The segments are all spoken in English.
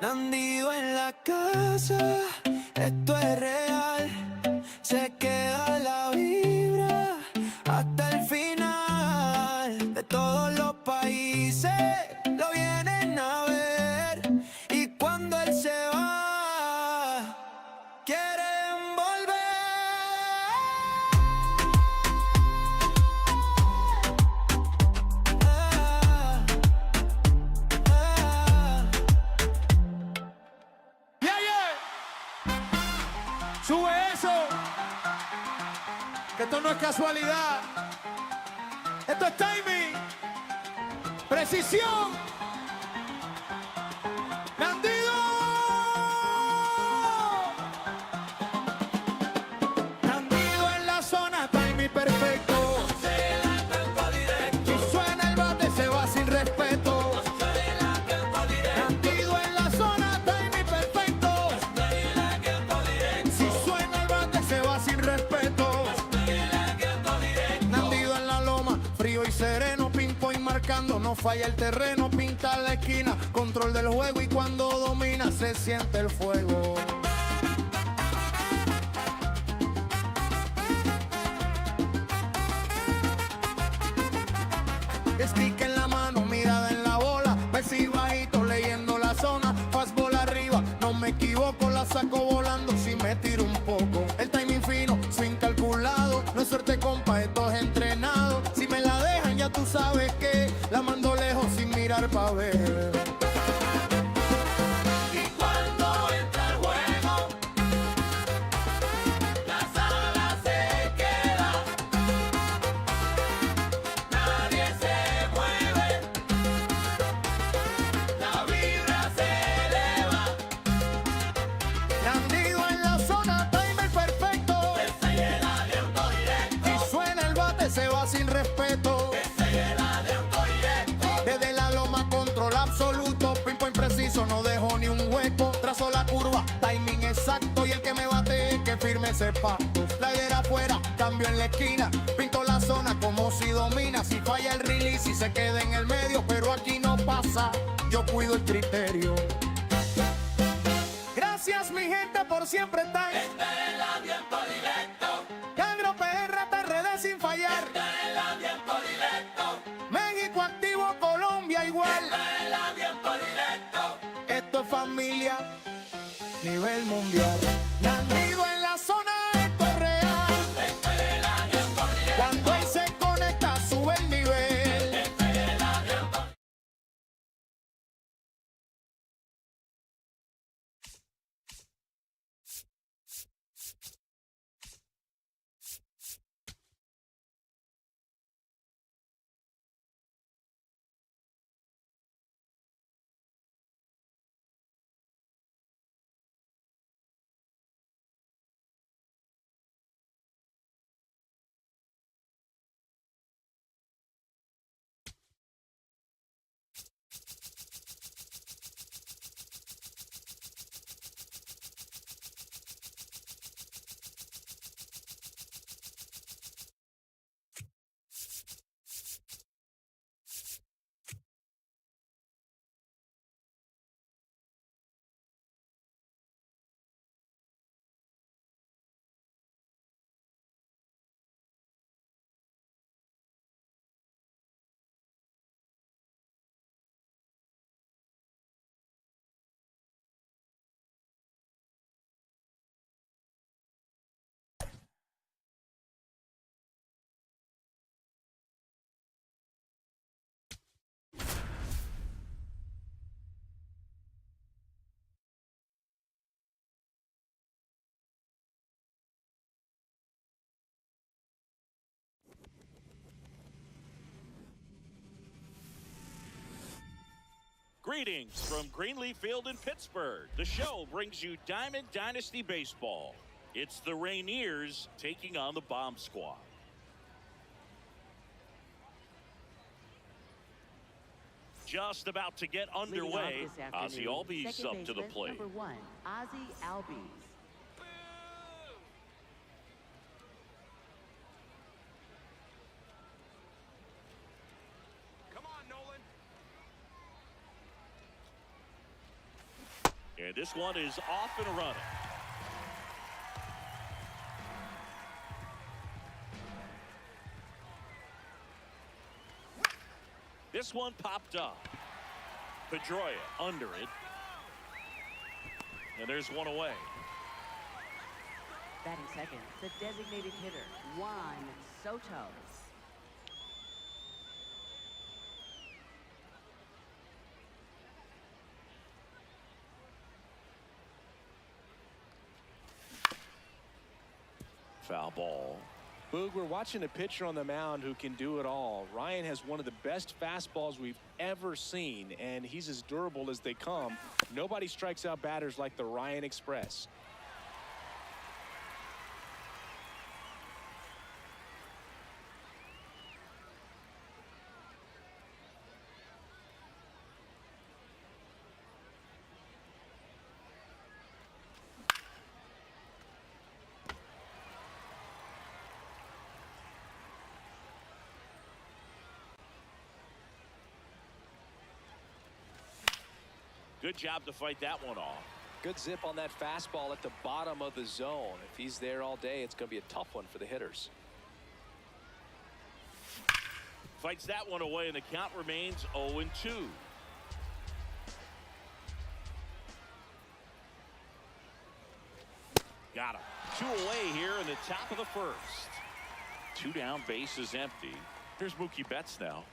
Nandy en la casa, esto es real. Se queda la vibra hasta el final. De todos los países lo vienen a ver. Y cuando él se va, quieren volver. Sube eso, que esto no es casualidad, esto es timing, precisión, Nandy. Nandy en la zona, timing perfecto. Si suena el bate se va sin respeto. Sereno, ping-pong marcando, no falla el terreno, pinta la esquina, control del juego y cuando domina se siente el fuego. Stick en la mano, mirada en la bola, Messi bajito leyendo la zona, fastball arriba, no me equivoco, la saco volando si me tiro un poco. El timing fino, swing calculado, no es suerte compa, esto es entrenado. Si me la dejan ya tú sabes que la mando lejos sin mirar pa' ver. Se va sin respeto. Desde la loma control absoluto. Ping-pong preciso, no dejo ni un hueco. Trazo la curva, timing exacto. Y el que me bate, que firme ese pacto. La idea afuera, cambio en la esquina. Pinto la zona como si domina. Si falla el release y se queda en el medio. Pero aquí no pasa, yo cuido el criterio. Gracias mi gente por siempre estar. Esta es la tiempo directo. Cangro PR, TRD sin fallar. Esta es la tiempo directo. México activo, Colombia igual. Esta es la tiempo directo. Esto es familia, nivel mundial. Nandy en la zona, esto es real. Esta es la tiempo directo. Cuando él se conecta, sube el nivel. Esta es la tiempo. Greetings from Greenleaf Field in Pittsburgh. The show brings you Diamond Dynasty Baseball. It's the Rainiers taking on the Bomb Squad. Just about to get underway. Ozzy Albies up to the plate. Number 1, Ozzy Albies. And this one is off and running. This one popped up. Pedroia under it. And there's one away. Batting second, the designated hitter, Juan Soto. Foul ball. Boog, we're watching a pitcher on the mound who can do it all. Ryan has one of the best fastballs we've ever seen, and he's as durable as they come. Nobody strikes out batters like the Ryan Express. Good job to fight that one off. Good zip on that fastball at the bottom of the zone. If he's there all day, it's going to be a tough one for the hitters. Fights that one away, and the count remains 0-2. Got him. 2 away here in the top of the first. 2 down, base is empty. Here's Mookie Betts now.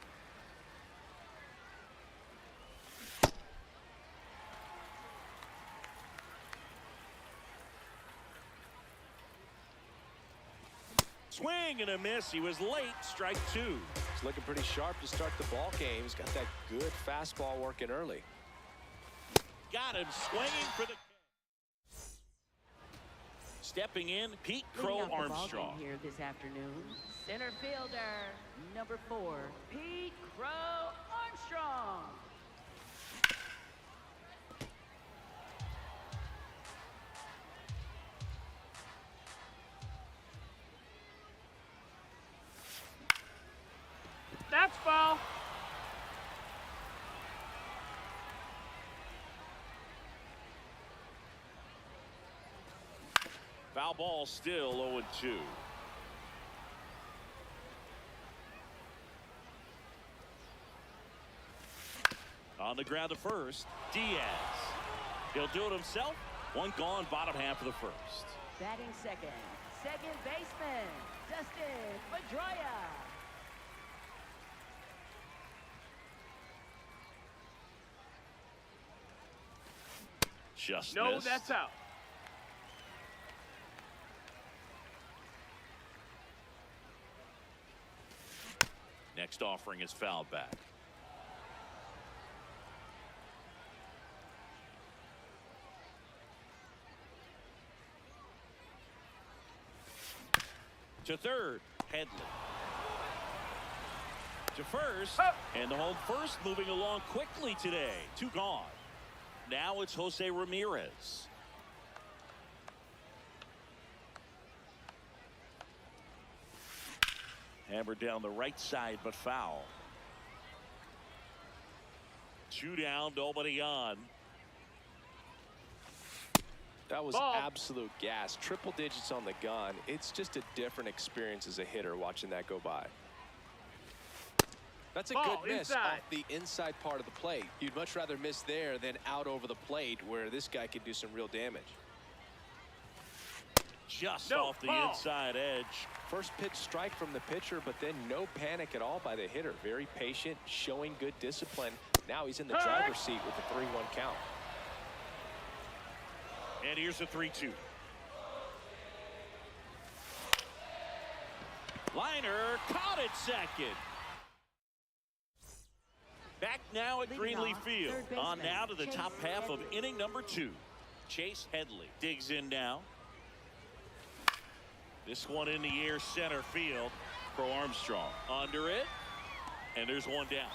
Swing and a miss. He was late. Strike 2. He's looking pretty sharp to start the ball game. He's got that good fastball working early. Got him swinging for the. Stepping in, Pete Crow Leading off the ball Armstrong. game here this afternoon, center fielder, number 4, Pete Crow Armstrong. That's ball. Foul ball, still 0-2. On the ground to first, Diaz. He'll do it himself. One gone, bottom half of the first. Batting second, second baseman, Dustin Pedroia. Just No, missed. that's out. Next offering is fouled back. To third, Headley. To first, and the home first moving along quickly today. 2 gone. Now it's Jose Ramirez. Hammered down the right side, but foul. 2 down, nobody on. That was Ball. absolute gas. Triple digits on the gun. It's just a different experience as a hitter watching that go by. That's a Ball, good miss inside. off the inside part of the plate. You'd much rather miss there than out over the plate where this guy could do some real damage. Just No, off the ball. inside edge. First pitch strike from the pitcher, but then no panic at all by the hitter. Very patient, showing good discipline. Now he's in the driver's seat with the 3-1 count. And here's a 3-2. Liner caught it second. Back now at Leading Greenleaf off, Field. third On baseman, now to the Chase top half of Headley. inning number 2. Chase Headley digs in now. This one in the air, center field. Crow Armstrong under it. And there's one down.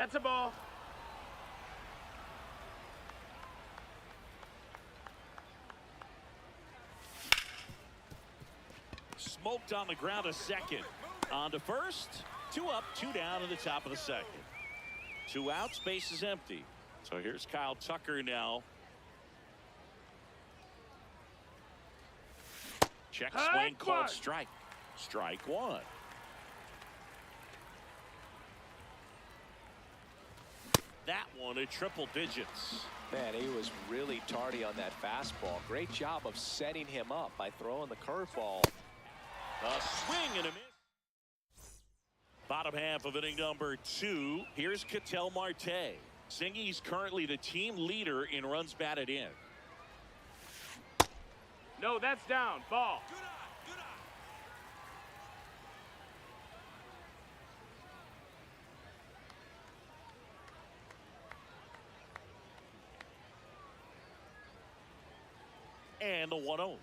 That's a ball. smoked on the ground to second. On to first. 2 up, 2 down in the top of the second. 2 outs, base is empty. So here's Kyle Tucker now. Check swing called strike. Strike 1. That one at triple digits. Man, he was really tardy on that fastball. Great job of setting him up by throwing the curveball. A swing and a miss. Bottom half of inning number 2. Here's Ketel Marte. Singy's currently the team leader in runs batted in. No, that's down. Ball. And the 1-0.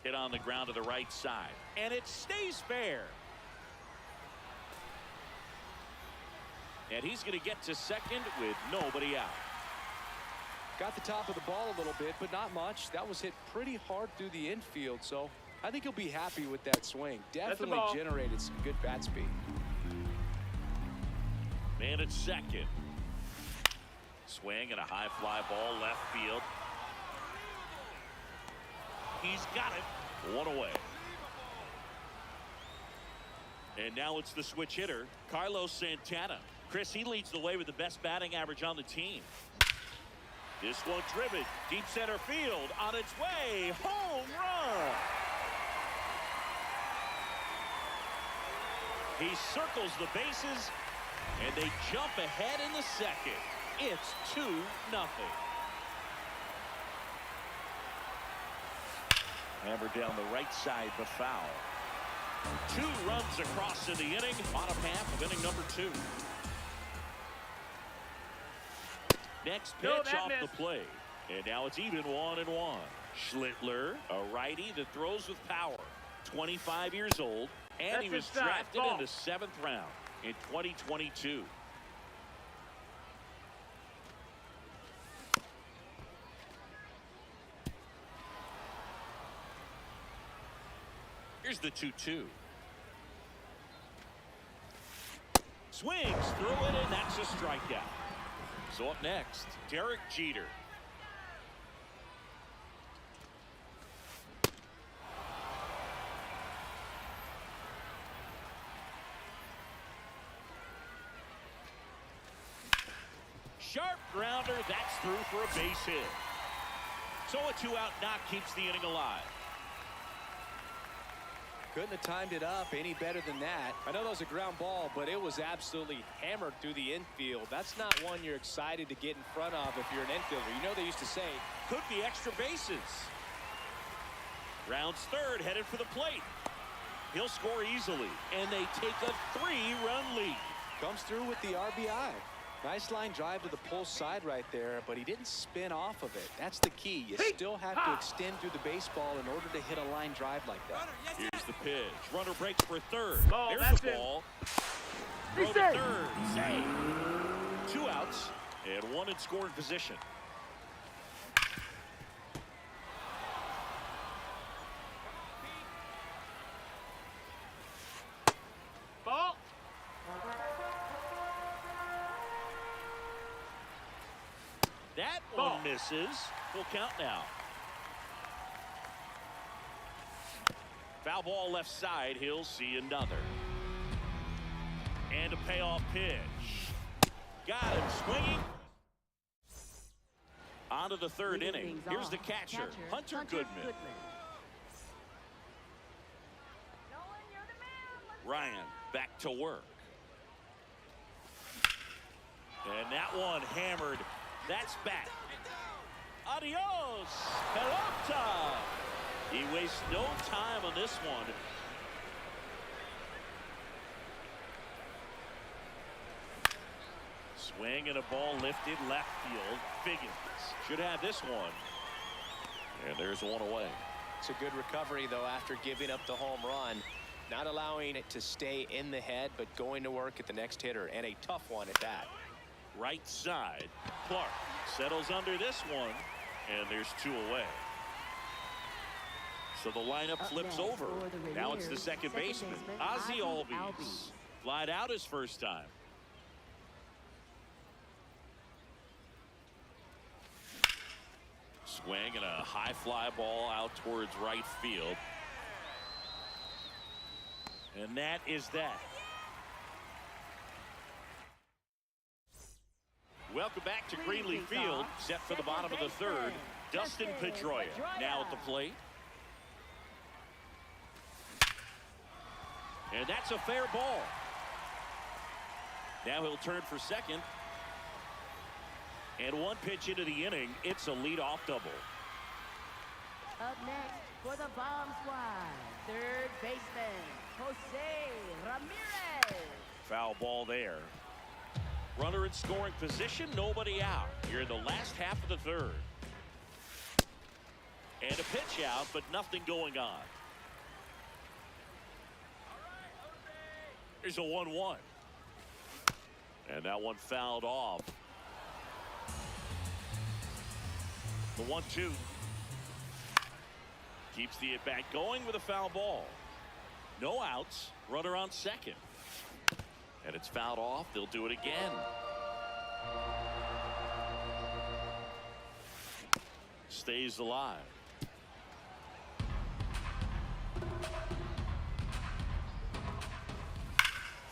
Hit on the ground to the right side. And it stays fair. And he's going to get to second with nobody out. Got the top of the ball a little bit, but not much. That was hit pretty hard through the infield, so I think he'll be happy with that swing. Definitely generated some good bat speed. Man at second. Swing and a high fly ball left field. He's got it. 1 away. And now it's the switch hitter, Carlos Santana. Chris, he leads the way with the best batting average on the team. This one driven deep center field on its way. Home run. He circles the bases and they jump ahead in the second. It's 2-0. Hammered down the right side, but foul. 2 runs across in the inning. Bottom half of inning number 2. Next pitch off the plate. And now it's even 1-1. Schlittler, a righty that throws with power. 25 years old. And he was drafted in the 7th round in 2022. Here's the 2-2. Swings through it, and that's a strikeout. So up next, Derek Jeter. Sharp grounder, that's through for a base hit. So a 2-out knock keeps the inning alive. Couldn't have timed it up any better than that. I know that was a ground ball, but it was absolutely hammered through the infield. That's not one you're excited to get in front of if you're an infielder. You know they used to say, could be extra bases. Rounds third, headed for the plate. He'll score easily, and they take a 3-run lead. Comes through with the RBI. Nice line drive to the pull side right there, but he didn't spin off of it. That's the key. You still have to extend through the baseball in order to hit a line drive like that. Here's the pitch. Runner breaks for third. Ball, there's the ball. Throw to third. Save. 2 outs and 1 in scoring position. Ball. That one misses. Full count now. Foul ball left side. He'll see another. And a payoff pitch. Got him swinging. On to the 3rd inning. Here's the catcher, Hunter Goodman. Ryan back to work. And that one hammered. That's back. Adios, pelota. He wastes no time on this one. Swing and a ball lifted left field. Figgins should have this one. And there's 1 away. It's a good recovery, though, after giving up the home run. Not allowing it to stay in the head, but going to work at the next hitter, and a tough one at that. Right side. Clark settles under this one, and there's 2 away. So the lineup flips over. Now it's the second baseman, Ozzie Albies. Flied out his first time. Swing and a high fly ball out towards right field. And that is that. Welcome back to Greenleaf Field. Set for the bottom of the third. Dustin Pedroia now at the plate. And that's a fair ball. Now he'll turn for second. And one pitch into the inning, it's a leadoff double. Up next for the bomb squad, third baseman, Jose Ramirez. Foul ball there. Runner in scoring position, nobody out. Here in the last half of the third. And a pitch out, but nothing going on. Here's a 1-1. And that one fouled off. The 1-2. Keeps the at-bat going with a foul ball. No outs. Runner on second. And it's fouled off. They'll do it again. Stays alive.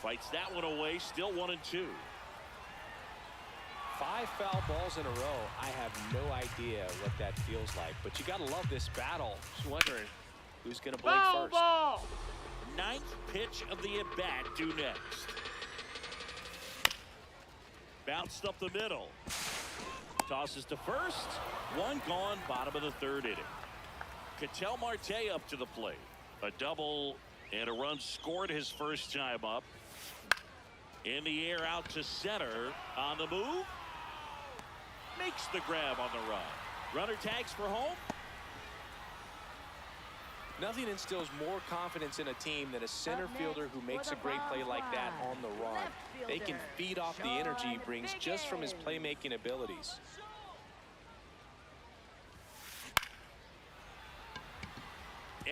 Fights that one away. Still 1-2. 5 foul balls in a row. I have no idea what that feels like, but you gotta love this battle. Just wondering who's gonna blink Foul first. ball. Ninth pitch of the at-bat due next. Bounced up the middle. Tosses to first. One gone, bottom of the third inning. Ketel Marte up to the plate. A double and a run scored his first time up. In the air out to center. On the move. Makes the grab on the run. Runner tags for home. Nothing instills more confidence in a team than a center fielder who makes a great play like that on the run. They can feed off the energy he brings just from his playmaking abilities.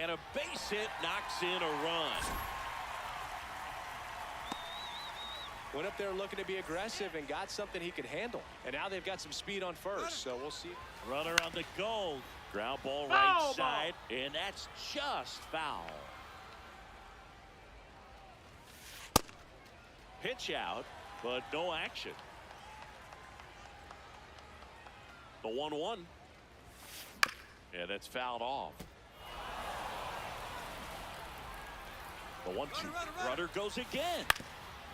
And a base hit knocks in a run. Went up there looking to be aggressive and got something he could handle. And now they've got some speed on first, so we'll see. Runner on the go. Ground ball Foul right ball. side, and that's just foul. Pitch out, but no action. The 1-1. And that's fouled off. The 1-2. Runner goes again.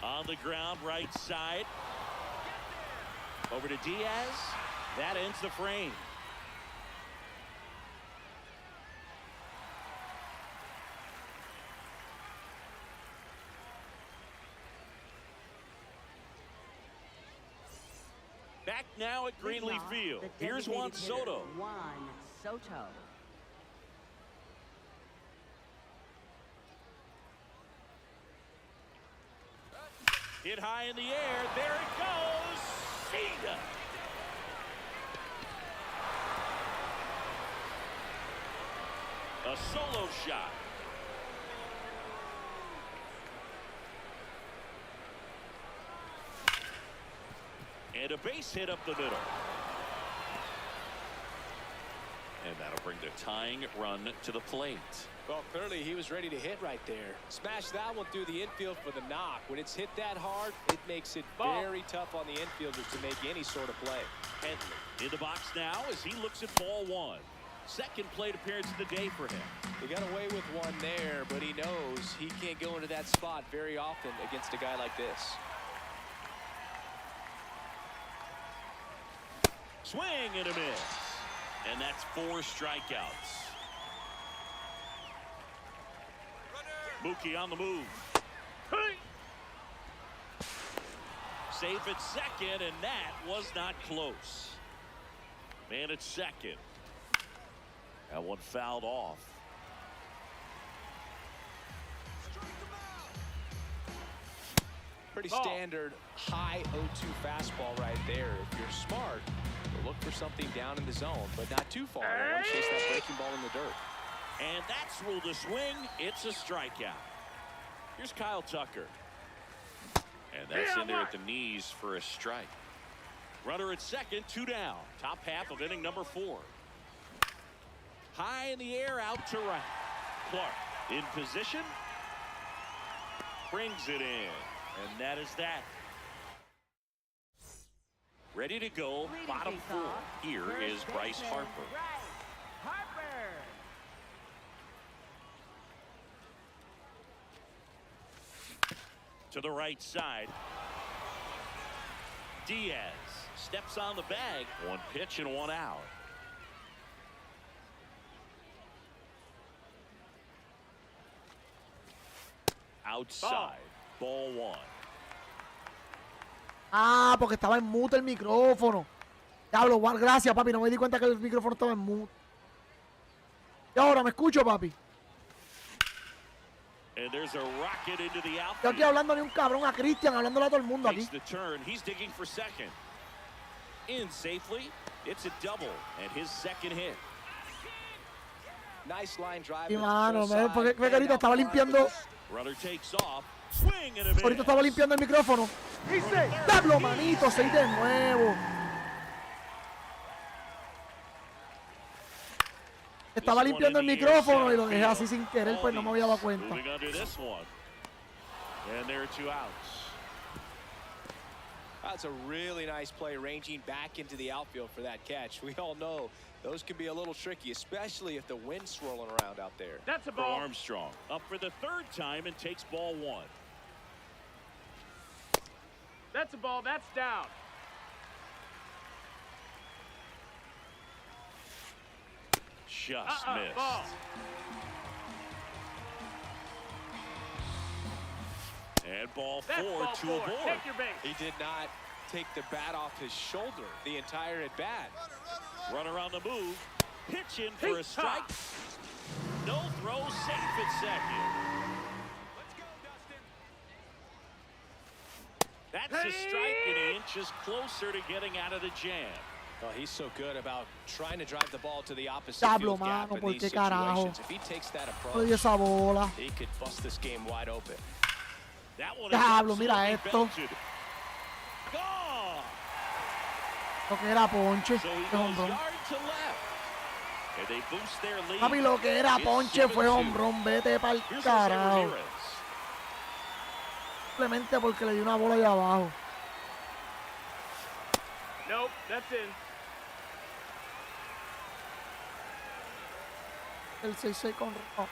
On the ground, right side. Over to Diaz. That ends the frame. Back now at Greenleaf Field. Here's Juan Soto. Juan Soto. Hit high in the air. There it goes. Cena. A solo shot. And a base hit up the middle. And that'll bring the tying run to the plate. Well, clearly he was ready to hit right there. Smash that one through the infield for the knock. When it's hit that hard, it makes it very tough on the infielders to make any sort of play. Headley in the box now as he looks at ball one. Second plate appearance of the day for him. He got away with one there, but he knows he can't go into that spot very often against a guy like this. Swing and a miss. And that's 4 strikeouts. Mookie on the move. Safe at second, and that was not close. Man at second. That one fouled off. Pretty standard high 0-2 fastball right there. If you're smart, you'll look for something down in the zone, but not too far. You want to chase that breaking ball in the dirt. And that's ruled a swing. It's a strikeout. Here's Kyle Tucker. And that's in there at the knees for a strike. Runner at second, 2 down. Top half of inning number 4. High in the air, out to right. Clark in position. Brings it in. And that is that. Ready to go, bottom 4. Here is Bryce Harper. Harper. To the right side. Diaz steps on the bag. 1 pitch and 1 out. Outside. Ball 1. Ah, porque estaba en mute el micrófono. Diablo, Juan, gracias, papi. No me di cuenta que el micrófono estaba en mute. Y ahora me escucho, papi. And there's a rocket into the outfield. Yo aquí hablando ni un cabrón a Cristian, hablándole a todo el mundo aquí. Takes the turn. He's digging for second. In safely. It's a double and his second hit. Nice line drive. Y mano, porque ahorita estaba limpiando. Runner takes off. Swing and a miss. Ahorita estaba limpiando el micrófono. Diablo, manito, 6 de nuevo. Estaba limpiando el micrófono y lo dejé así sin querer, pues no me había dado cuenta. Moving under this one. And there are 2 outs. That's a really nice play, ranging back into the outfield for that catch. We all know those can be a little tricky, especially if the wind's swirling around out there. That's a For ball. Armstrong, up for the 3rd time and takes ball 1. That's a ball. That's down. Just missed. Ball. And ball 4 That's ball to 4. a board. Take your base. He did not take the bat off his shoulder the entire at bat. Runner on the move. Pitch in for a strike. No throw, safe at second. Let's go, Dustin. That's a strike, and he inches closer to getting out of the jam. Oh, he's so good about trying to drive the ball to the opposite Diablo, field gap mano, in ¿por these qué carajo? situations. If he takes that Oye, approach, esa bola. he could bust this game wide open. That one is Diablo, mira absolutely esto. belted. Gone. Lo que era ponche. So he Fue home goes run. yard to left. And they boost their lead. Papi, lo que era It's ponche fue 7-2. home run. Vete pa'l Here's Jose carajo. Ramirez. Simplemente porque le dio una bola ahí abajo. Nope, that's in. El 6-6 con... Oh.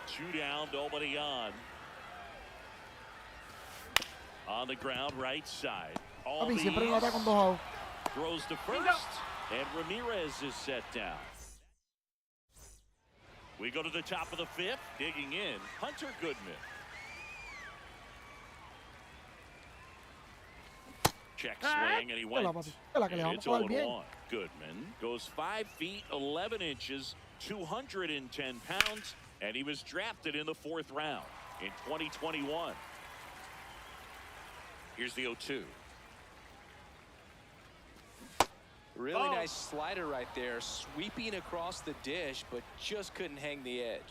Two down, nobody on. On the ground, right side. All Papi, siempre these. lo ata con 2 outs. Throws to first, and Ramirez is set down. We go to the top of the 5th, digging in, Hunter Goodman. Check swing, and he went. papi. Es la que le And vamos it's a dar bien. 0-1. Goodman goes 5 feet 11 inches, 210 pounds, and he was drafted in the 4th round in 2021. Here's the 0-2. Really nice slider right there, sweeping across the dish, but just couldn't hang the edge.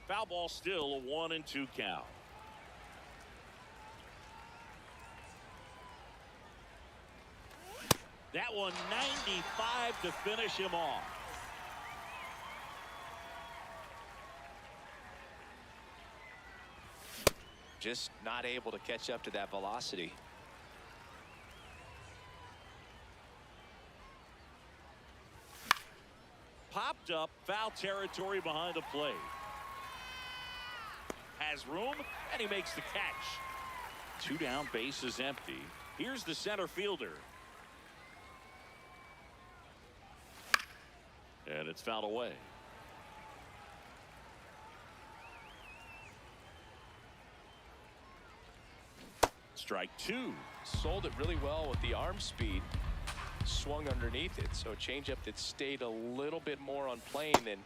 Foul ball still, a 1-2 count. That one 95 to finish him off. Just not able to catch up to that velocity. Popped up, foul territory behind the plate. Has room, and he makes the catch. 2 down, base is empty. Here's the center fielder. And it's fouled away. Strike 2. Sold it really well with the arm speed. Swung underneath it, so a changeup that stayed a little bit more on plane than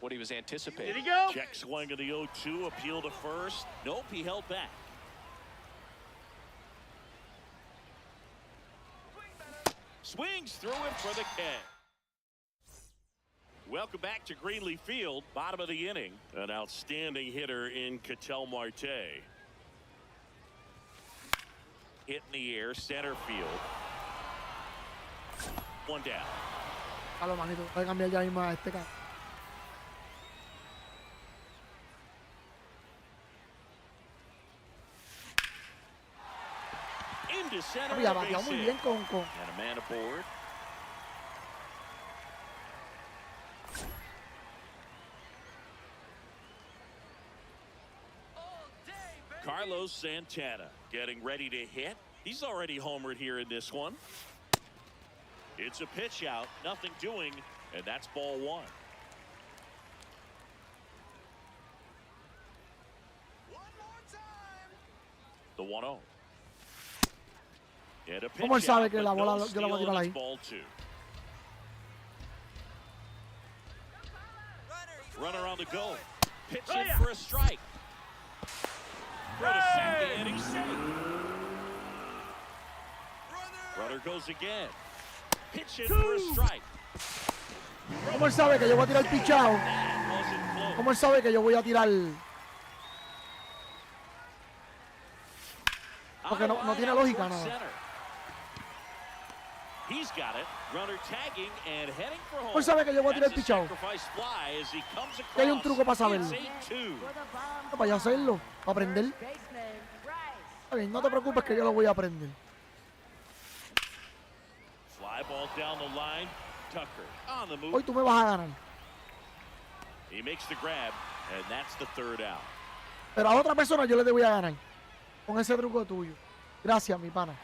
what he was anticipating. Did he go? Check swing of the 0-2, appeal to first. Nope, he held back. Swings through him for the catch. Welcome back to Greenleaf Field, bottom of the inning. An outstanding hitter in Ketel Marte. Hit in the air, center field. One down. A lo manito, voy a cambiar ya mismo a este cara. Into center. Había bateado muy bien con... And a man aboard. Carlos Santana getting ready to hit. He's already homered here in this one. It's a pitch out, nothing doing, and that's ball one. The 1-0. And a pitch ¿Cómo él sabe out, que but la bola no yo la voy a steal, tirar and ahí? it's ball two. Runner on the go. Pitching for a strike. Throw to second, and he's safe. Runner goes again. Pitching for a strike. ¿Cómo él sabe que yo voy a tirar el pichado? That wasn't close. ¿Cómo él sabe que yo voy a tirar? Porque no tiene lógica, no. He's got it. Runner tagging and heading for home. ¿Cómo él sabe que yo voy a tirar el That's a pichado? sacrifice fly as he comes Que hay un across. truco para saberlo. It's 8-2. For the bomb, Para yo hacerlo, para aprender. third baseman, Bryce. Está bien, no te preocupes que yo lo voy a aprender. Fly ball down the line. Tucker on the move. Hoy tú me vas a ganar. He makes the grab, and that's the third out. Pero a otra persona yo le voy a ganar. Con ese truco tuyo. Gracias, mi pana.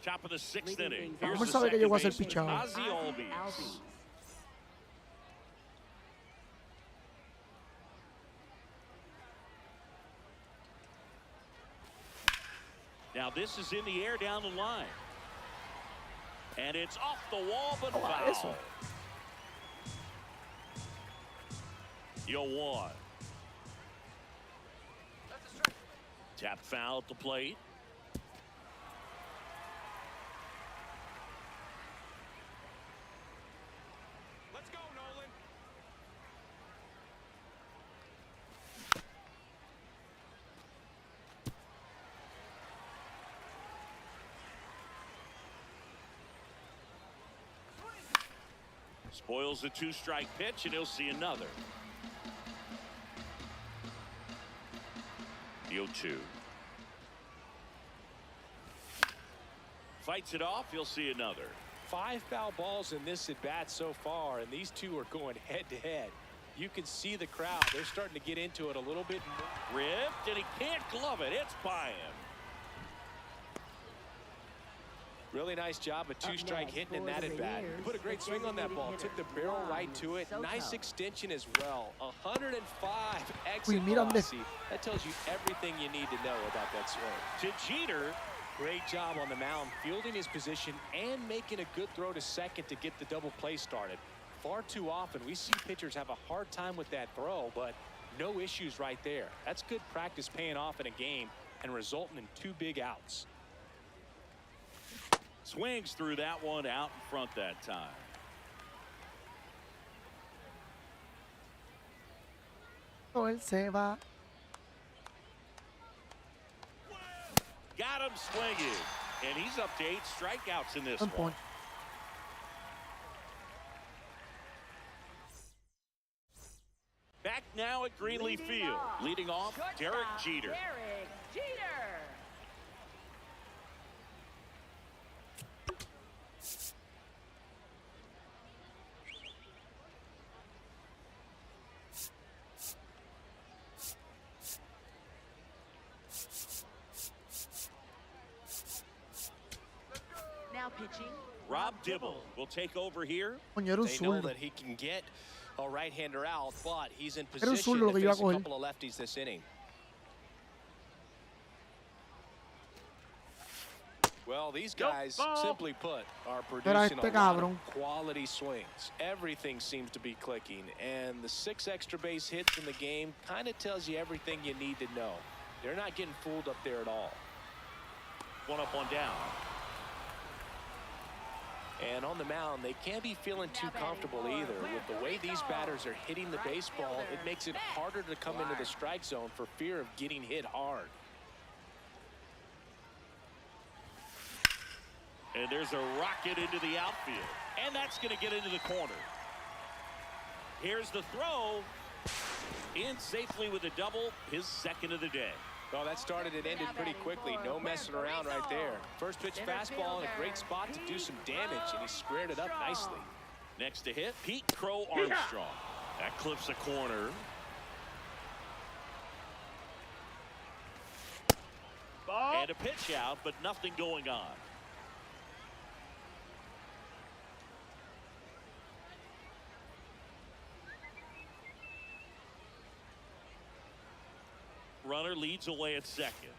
Top of the sixth Leading inning. things Here's ¿Cómo the sabe que second llegó a ser baseman, pichado? Ozzie Albies. Now this is in the air down the line. And it's off the wall, but eso. foul. You'll one. Tap foul at the plate. Let's go, Nolan. Spoils the two-strike pitch, and he'll see another. The 0-2. Fights it off, he'll see another. 5 foul balls in this at bat so far, and these two are going head to head. You can see the crowd. They're starting to get into it a little bit more. Ripped, and he can't glove it. It's by him. Really nice job, a two-strike hitting in that at bat. Put a great swing on that ball. Took the barrel right to it. Nice extension as well. 105 exit velocity. That tells you everything you need to know about that swing. To Jeter. Great job on the mound, fielding his position and making a good throw to second to get the double play started. Far too often we see pitchers have a hard time with that throw, but no issues right there. That's good practice paying off in a game and resulting in 2 big outs. Swings through that one out in front that time. Él se va. Got him swinging. And he's up to 8 strikeouts in this Buen one. point. Back now at Greenleaf Field. Leading off, Derek Jeter. Derek Jeter. Now pitching. Rob Dibble will take over here. Coño, era un They know zurdo. that he can get a right-hander out, but he's in Era un position zurdo lo to que iba a face a coger. couple of lefties this inning. Well, these guys, simply put, are Mira producing este a lot cabrón. of quality swings. Everything seems to be clicking, and the 6 extra base hits in the game kind of tells you everything you need to know. They're not getting fooled up there at all. One up, one down. And on the mound, they can't be feeling too comfortable either. With the way these batters are hitting the baseball, it makes it harder to come into the strike zone for fear of getting hit hard. And there's a rocket into the outfield. And that's going to get into the corner. Here's the throw. In safely with a double, his second of the day. Oh, that started and ended pretty quickly. No messing around right there. First pitch fastball in a great spot to do some damage, and he squared it up nicely. Next to hit, Pete Crow Armstrong. That clips a corner. And a pitch out, but nothing going on. Runner leads away at second.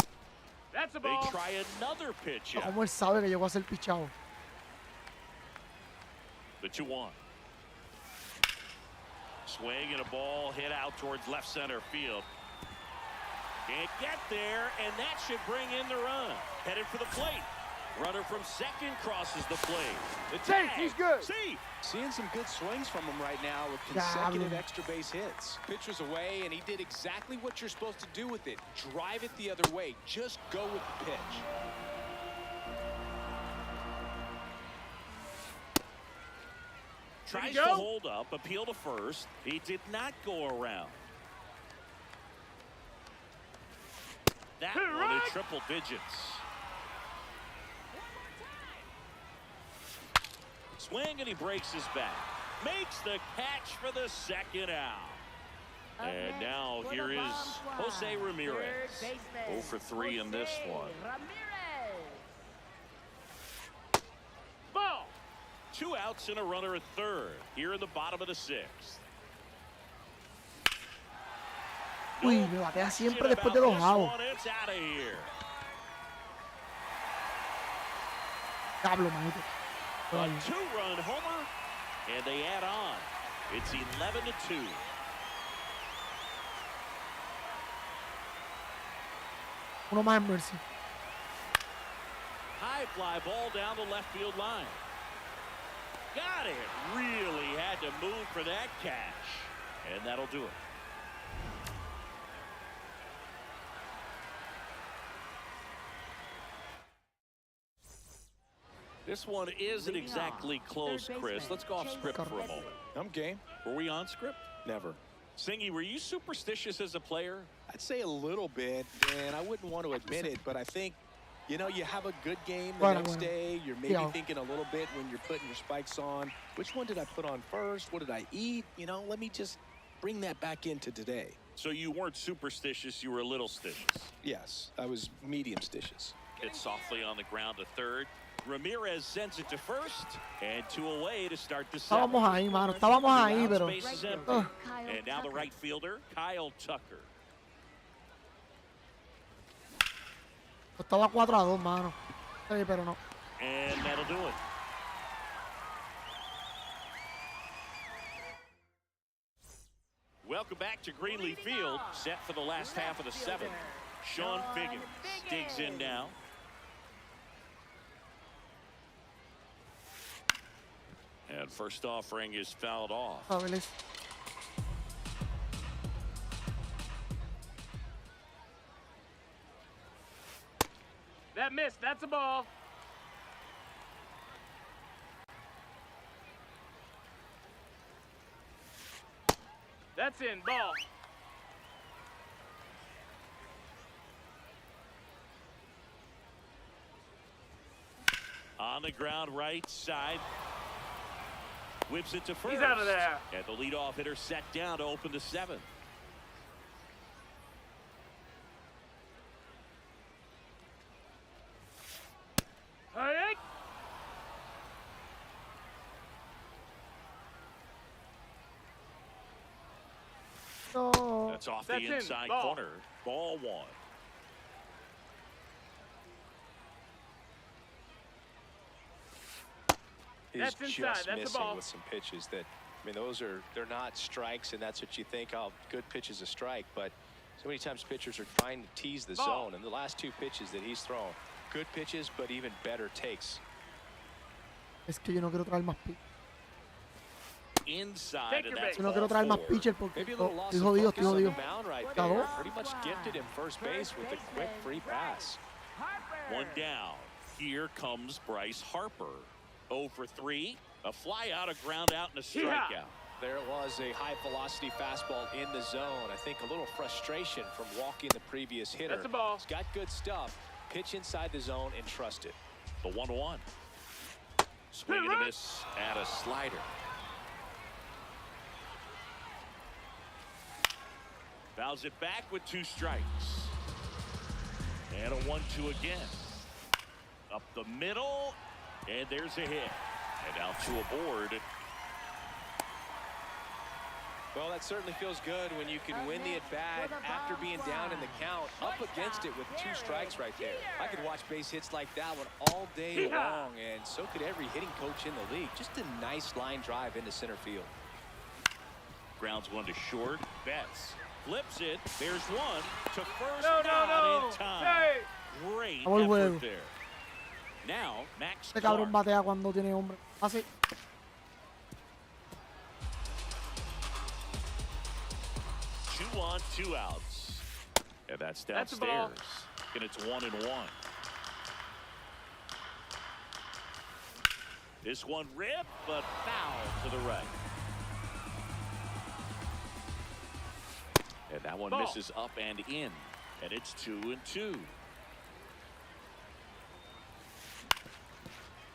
That's a They ball. try another pitch out. ¿Cómo él sabe que llegó a ser pichado? The 2-1. Swing and a ball hit out towards left center field. Can't get there, and that should bring in the run. Headed for the plate. Runner from second crosses the plate. The tag. He's good. See. Seeing some good swings from him right now with consecutive extra base hits. Pitcher's away, and he did exactly what you're supposed to do with it. Drive it the other way. Just go with the pitch. Tries to hold up, appeal to first. He did not go around. That one in triple digits. Swing and he breaks his back. Makes the catch for the second out. And now here is Jose Ramirez. 0 for 3 in this one. Ball. 2 outs and a runner at third. Here in the bottom of the 6th. Uy, me batea siempre después de los outs. It's out of here. Cablo, manito. A 2-run homer, and they add on. It's 11-2. Uno más en Mercy. High fly ball down the left field line. Got it. Really had to move for that catch. And that'll do it. This one isn't exactly close, Chris. Let's go off script for a moment. I'm game. Were we on script? Never. Singy, were you superstitious as a player? I'd say a little bit, and I wouldn't want to admit it, but I think, you know, you have a good game the next day. You're maybe thinking a little bit when you're putting your spikes on. Which one did I put on first? What did I eat? You know, let me just bring that back into today. So you weren't superstitious, you were a little stitious. Yes, I was medium stitious. Hit softly on the ground to third. Ramirez sends it to first, and 2 away to start the 7th. Estábamos ahí, mano. Estábamos ahí, pero... Space is empty. And now the right fielder, Kyle Tucker. Estaba 4-2, mano. Sí, pero no. And that'll do it. Welcome back to Greenleaf Field, set for the last half of the 7th. Sean Figgins digs in now. And first offering is fouled off. Fabulous. That missed. That's a ball. That's in. Ball. On the ground, right side. Whips it to first. He's out of there. And the leadoff hitter set down to open the 7th. Hey. No. That's off That's the in. inside Ball. corner. Ball 1. He's That's inside. just That's a missing ball. with some pitches that, I mean, they're not strikes, and that's what you think, oh, good pitch is a strike, but so many times pitchers are trying to tease the zone, and the last 2 pitches that he's thrown, good pitches, but even better takes. Es que yo no quiero traer más pitch. Inside, Take and your that's base. Yo no quiero ball traer más 4. pitcher porque Maybe a little loss estoy of jodido, focus estoy on the jodido. mound right Está there. dos. Pretty much gifted him first base with a quick free pass. Harper. 1 down. Here comes Bryce Harper. 0 for 3. A fly out, a ground out, and a strikeout. There was a high velocity fastball in the zone. I think a little frustration from walking the previous hitter. That's a ball. He's got good stuff. Pitch inside the zone and trust it. The 1-1. Swing and a miss at a slider. Fouls it back with 2 strikes. And a 1-2 again. Up the middle, and there's a hit. And out to a board. Well, that certainly feels good when you can win the at-bat after being down in the count, up against it with 2 strikes right there. I could watch base hits like that one all day long, and so could every hitting coach in the league. Just a nice line drive into center field. Grounds 1 to short. Betts flips it. There's 1 to first No, down no. in time. Hey. Great Vamos al juego. effort there. Now, Max Este cabrón Clark. batea cuando tiene hombre. Así. 2 on, 2 outs. And that's That's a ball. downstairs. And it's 1-1. This one ripped, but foul to the right. And that one Ball. misses up and in. And it's 2-2.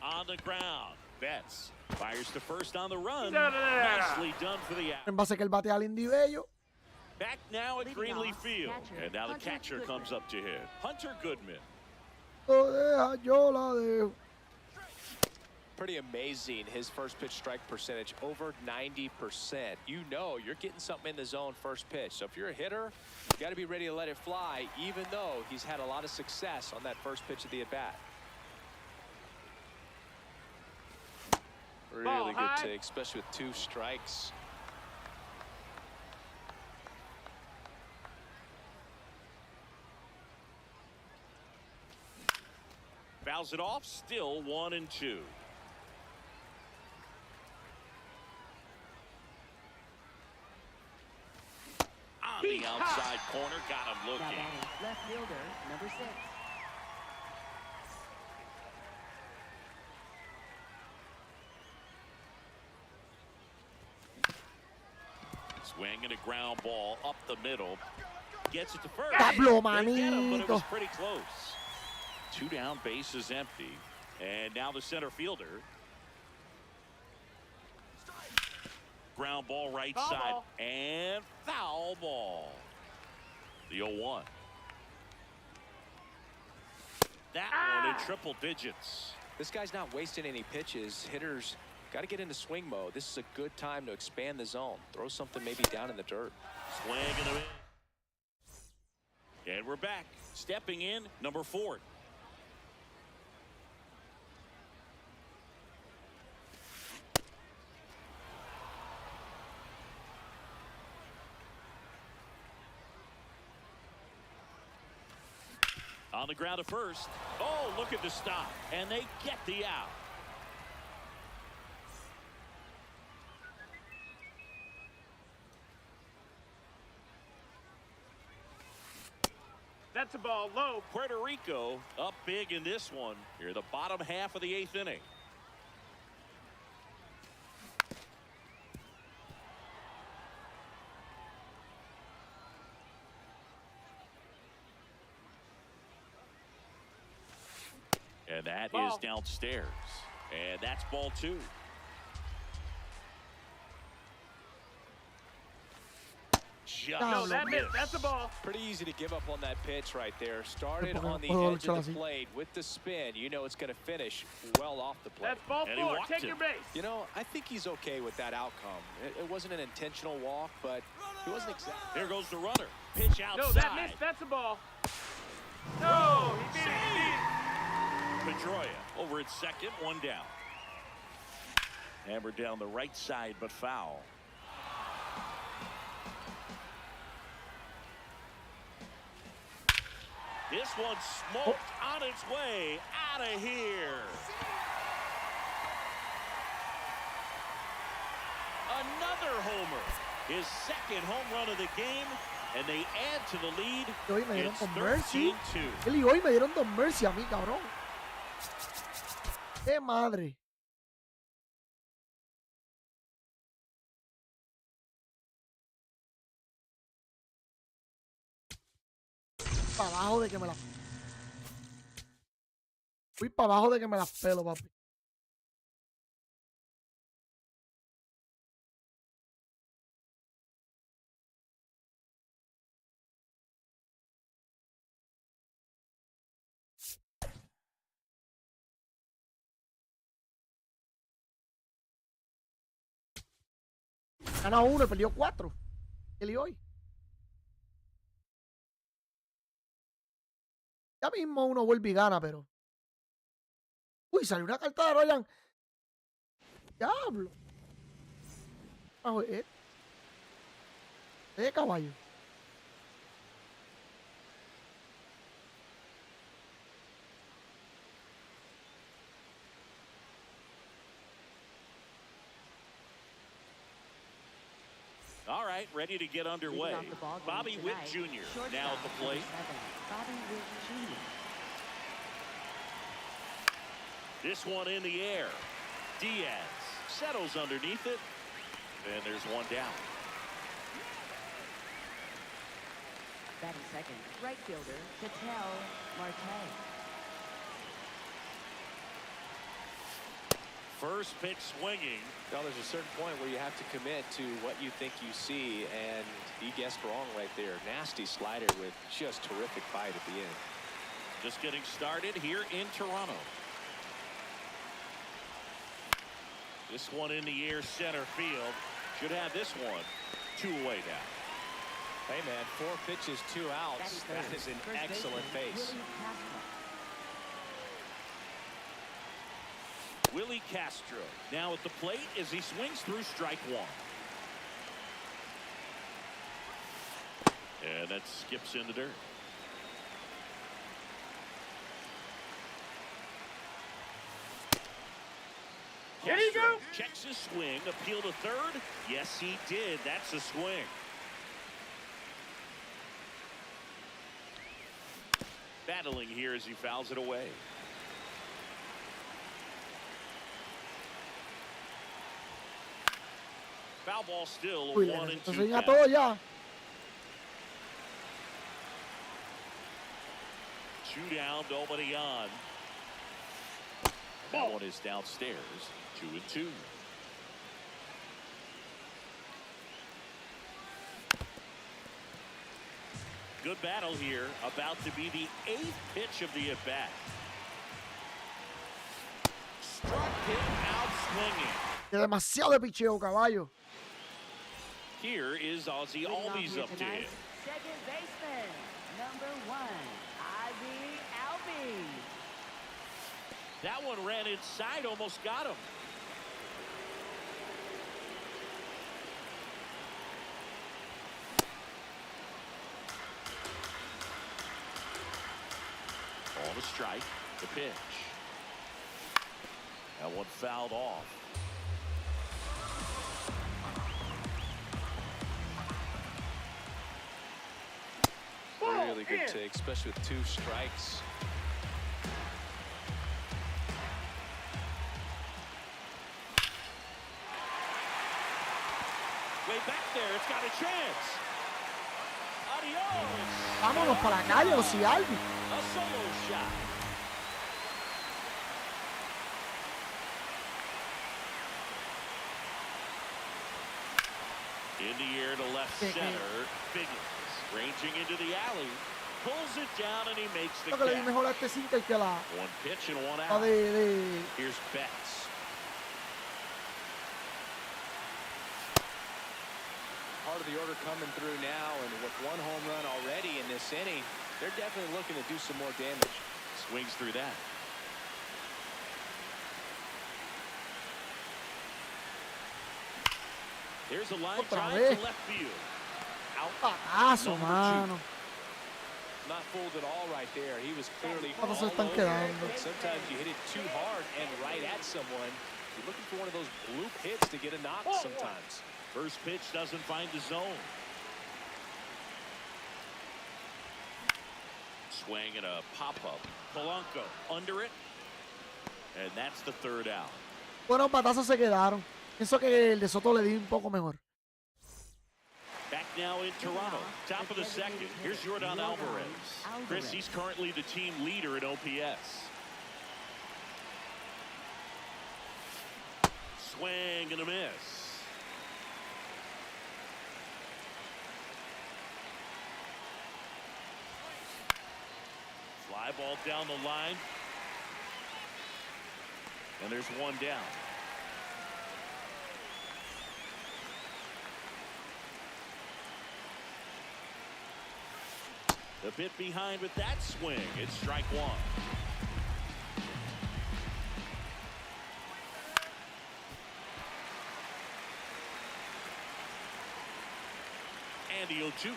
On the ground. Betts fires to first on the run. He's out of there. Nicely done for the out. En base que él batea al Indy Bello. Back now at Leading Greenleaf off, Field. catcher, And now the Hunter catcher Goodman. comes up to hit. Hunter Goodman. Lo deja, yo la dejo. Pretty amazing, his first pitch strike percentage, over 90%. You know you're getting something in the zone first pitch. So if you're a hitter, you got to be ready to let it fly, even though he's had a lot of success on that first pitch of the at-bat. Really Ball good high. take, especially with 2 strikes. Fouls it off, still 1-2. On the outside corner, got him Now looking. batting left fielder, number 6. Swing and a ground ball up the middle. Gets it to first. Pablo They get him, but it was Manito. pretty close. 2 down, base is empty. And now the center fielder. Ground ball right Foul side. ball. And foul ball. The 0-1. That one in triple digits. This guy's not wasting any pitches. Hitters got to get into swing mode. This is a good time to expand the zone. Throw something maybe down in the dirt. Swing and a miss. And we're back. Stepping in, number 4. On the ground at first. Oh, look at the stop. And they get the out. That's a ball low. Puerto Rico up big in this one. Here, the bottom half of the 8th inning. And that is Ball. downstairs. And that's ball 2. Just No, that missed. missed. That's a ball. Pretty easy to give up on that pitch right there. Started Porque on the puedo edge luchar of the así. plate with the spin. You know it's going to finish well off the plate. That's ball And he 4. walked Take it. your base. You know, I think he's okay with that outcome. It wasn't an intentional walk, but he wasn't exactly. Here goes the runner. Pitch outside. No, that missed. That's a ball. No, he beat it. Pedroia over at second, 1 down. Hammered down the right side, but foul. This one smoked on its way out of here. Another homer. His second home run of the game, and they add to the lead. Hoy me dieron It's con Mercy. 13-2. Y hoy me dieron Don Mercy a mí, cabrón. ¡Qué madre! Para abajo de que me la... Fui para abajo de que me las pelo, papi. Gana 1 y perdió 4. Él y hoy. Ya mismo uno vuelve y gana, pero... Uy, salió una carta de Ryan. Diablo. Caballo. All right, ready to get underway. Bobby Witt Jr. now at the plate. Bobby Witt Jr. This one in the air. Diaz settles underneath it, and there's one down. Batting second, right fielder, Ketel Marte. First pitch swinging. Well, there's a certain point where you have to commit to what you think you see, and he guessed wrong right there. Nasty slider with just terrific bite at the end. Just getting started here in Toronto. This one in the air, center field. Should have this one 2 away now. Hey, man, 4 pitches, 2 outs. That is an excellent base. Willie Castro now at the plate as he swings through strike 1. And that skips in the dirt. Here you go. Checks his swing, appeal to third. Yes, he did. That's a swing. Battling here as he fouls it away. Foul ball still. Uy, 1 and 2 swing a count. todo ya. 2 down, nobody on. That one is downstairs. 2 and 2. Good battle here. About to be the 8th pitch of the at-bat. Struck him out swinging. De demasiado de picheo, caballo. Here is Ozzy Albies up to him. Second baseman, number 1, Ozzy Albies. That one ran inside, almost got him. On a strike, the pitch. That one fouled off. Really good take, especially with 2 strikes. Way back there, it's got a chance. Adios. Vámonos para la calle, Ozzy Albies. A solo shot. In the air to left center. Biggins ranging into the alley. Pulls it down and he makes the Lo que le di catch. mejor a este sinker que la 1 pitch and 1 la out. de Here's Betts. Part of the order coming through now, and with 1 home run already in this inning, they're definitely looking to do some more damage. Swings through that. There's a line Otra drive vez. to left field. Out. Patazo, Number mano. Not fooled at all right there. He was clearly ¿Cuántos se all están over quedando? it. Sometimes you hit it too hard and right at someone. You're looking for one of those bloop hits to get a knock sometimes. First pitch doesn't find the zone. Swing and a pop-up. Polanco under it. And that's the third out. Buenos batazos se quedaron. Pienso que el de Soto le di un poco mejor. Back now in Toronto. Top of the second. Here's Jordan Alvarez. Chris, he's currently the team leader in OPS. Swing and a miss. Fly ball down the line. And there's one down. The bit behind with that swing. It's strike one. And the 0-2.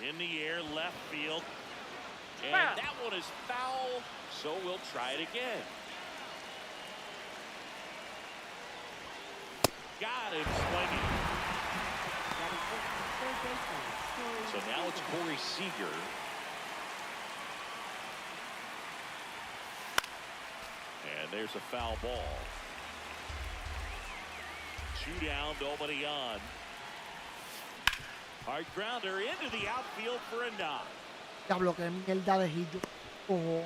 In the air, left field. And that one is foul, so we'll try it again. Got him swinging. So now it's Corey Seager. And there's a foul ball. 2 down, nobody on. Hard grounder into the outfield for a knock. Diablo, que mierda de Gillo. Oh.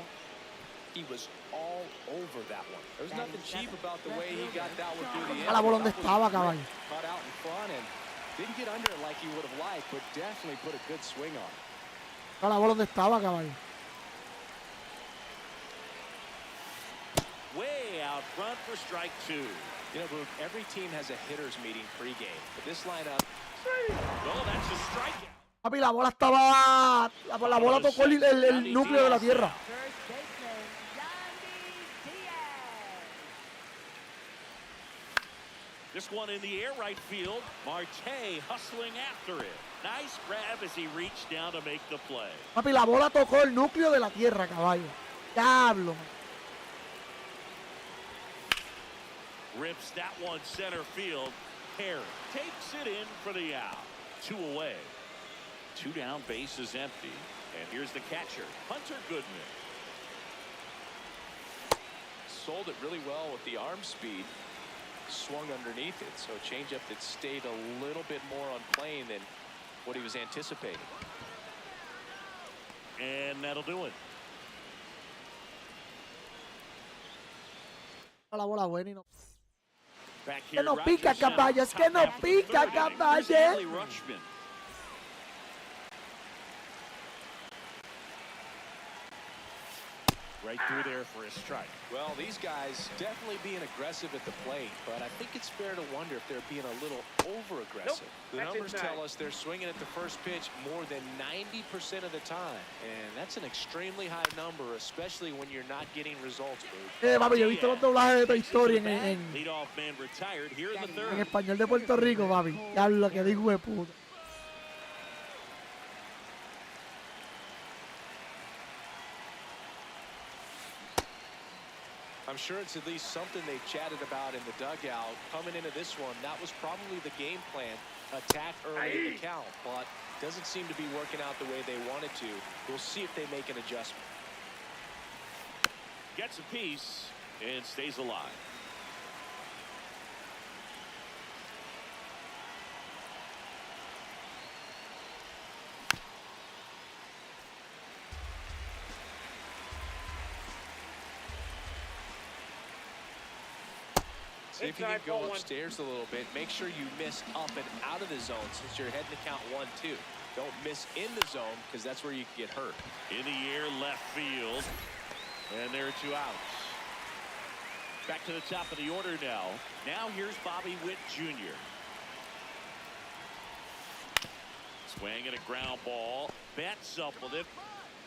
He was all over that one. There was nothing cheap about the way he got that one through the air. A la bola donde estaba, caballo. Caught out in front and didn't get under it like he would have liked, but definitely put a good swing on it. A la bola donde estaba, caballo. Way out front for strike two. You know, Luke, every team has a hitters meeting pregame, but this lineup. Oh, that's a strikeout. Papi, la bola estaba. La bola tocó el núcleo de la tierra. First baseman, Nandy. This one in the air, right field. Marte hustling after it. Nice grab as he reached down to make the play. Papi, la bola tocó el núcleo de la tierra, caballo. Diablo. Rips that one center field. Perry takes it in for the out. 2 away. 2 down, base is empty. And here's the catcher, Hunter Goodman. Sold it really well with the arm speed. Swung underneath it, so a changeup that stayed a little bit more on plane than what he was anticipating. And that'll do it. La bola buena y no. Back Que here, no Rogers pica, center, caballo, es que top no half of the pica, third inning. Here's caballo. Adley Rutschman. Right through there for a strike. Well, these guys definitely being aggressive at the plate, but I think it's fair to wonder if they're being a little over-aggressive. The numbers tell us they're swinging at the first pitch more than 90% of the time, and that's an extremely high number, especially when you're not getting results, Bruce. Papi, yo he visto los doblajes de Toy Story en Leadoff man retired here in the third. español de Puerto Rico, papi. Diablo, que digo de puta. I'm sure it's at least something they chatted about in the dugout. Coming into this one, that was probably the game plan. Attack early in the count, but doesn't seem to be working out the way they wanted to. We'll see if they make an adjustment. Gets a piece and stays alive. See if you can go upstairs a little bit. Make sure you miss up and out of the zone since you're heading to count 1-2. Don't miss in the zone because that's where you can get hurt. In the air, left field. And there are 2 outs. Back to the top of the order now. Now here's Bobby Witt Jr. Swing and a ground ball. Bats up with it.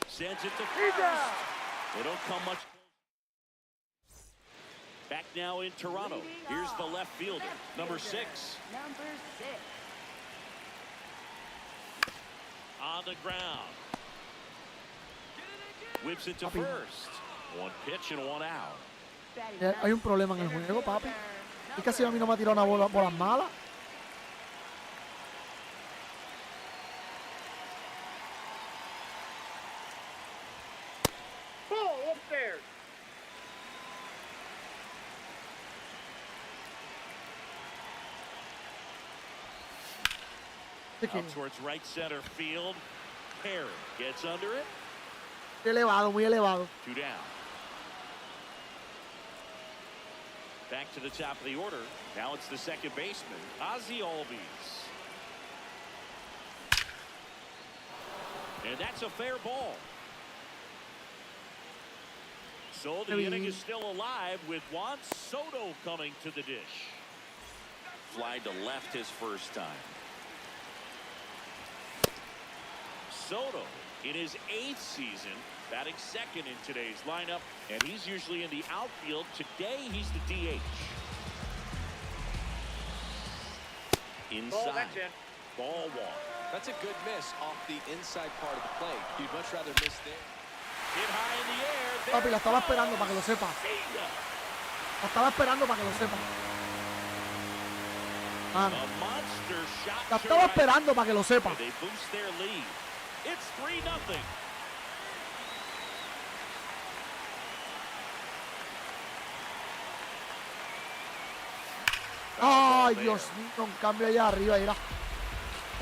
Sends it to first. They don't come much. Back now in Toronto. Here's the left fielder, number 6. Number 6. On the ground. Whips it to first. One pitch and one out. Hay un problema en el juego, papi. Es que si a mí no me ha tirado una bola por las malas. Ball upstairs. Out towards right center field. Perry gets under it. Elevado, muy elevado. 2 down. Back to the top of the order. Now it's the second baseman, Ozzie Albies. And that's a fair ball. So the inning is still alive with Juan Soto coming to the dish. Fly to left his first time. Soto in his 8th season, batting second in today's lineup, and he's usually in the outfield. Today, he's the DH. Inside. Ball 1. That's a good miss off the inside part of the plate. You'd much rather miss there. Hit high in the air. Papi, la estaba esperando para que lo sepa. La estaba esperando para que lo sepa. A monster shot. La estaba esperando para que lo sepa. They boost their lead. It's 3-0. Ay, Dios mío, un cambio allá arriba, mira.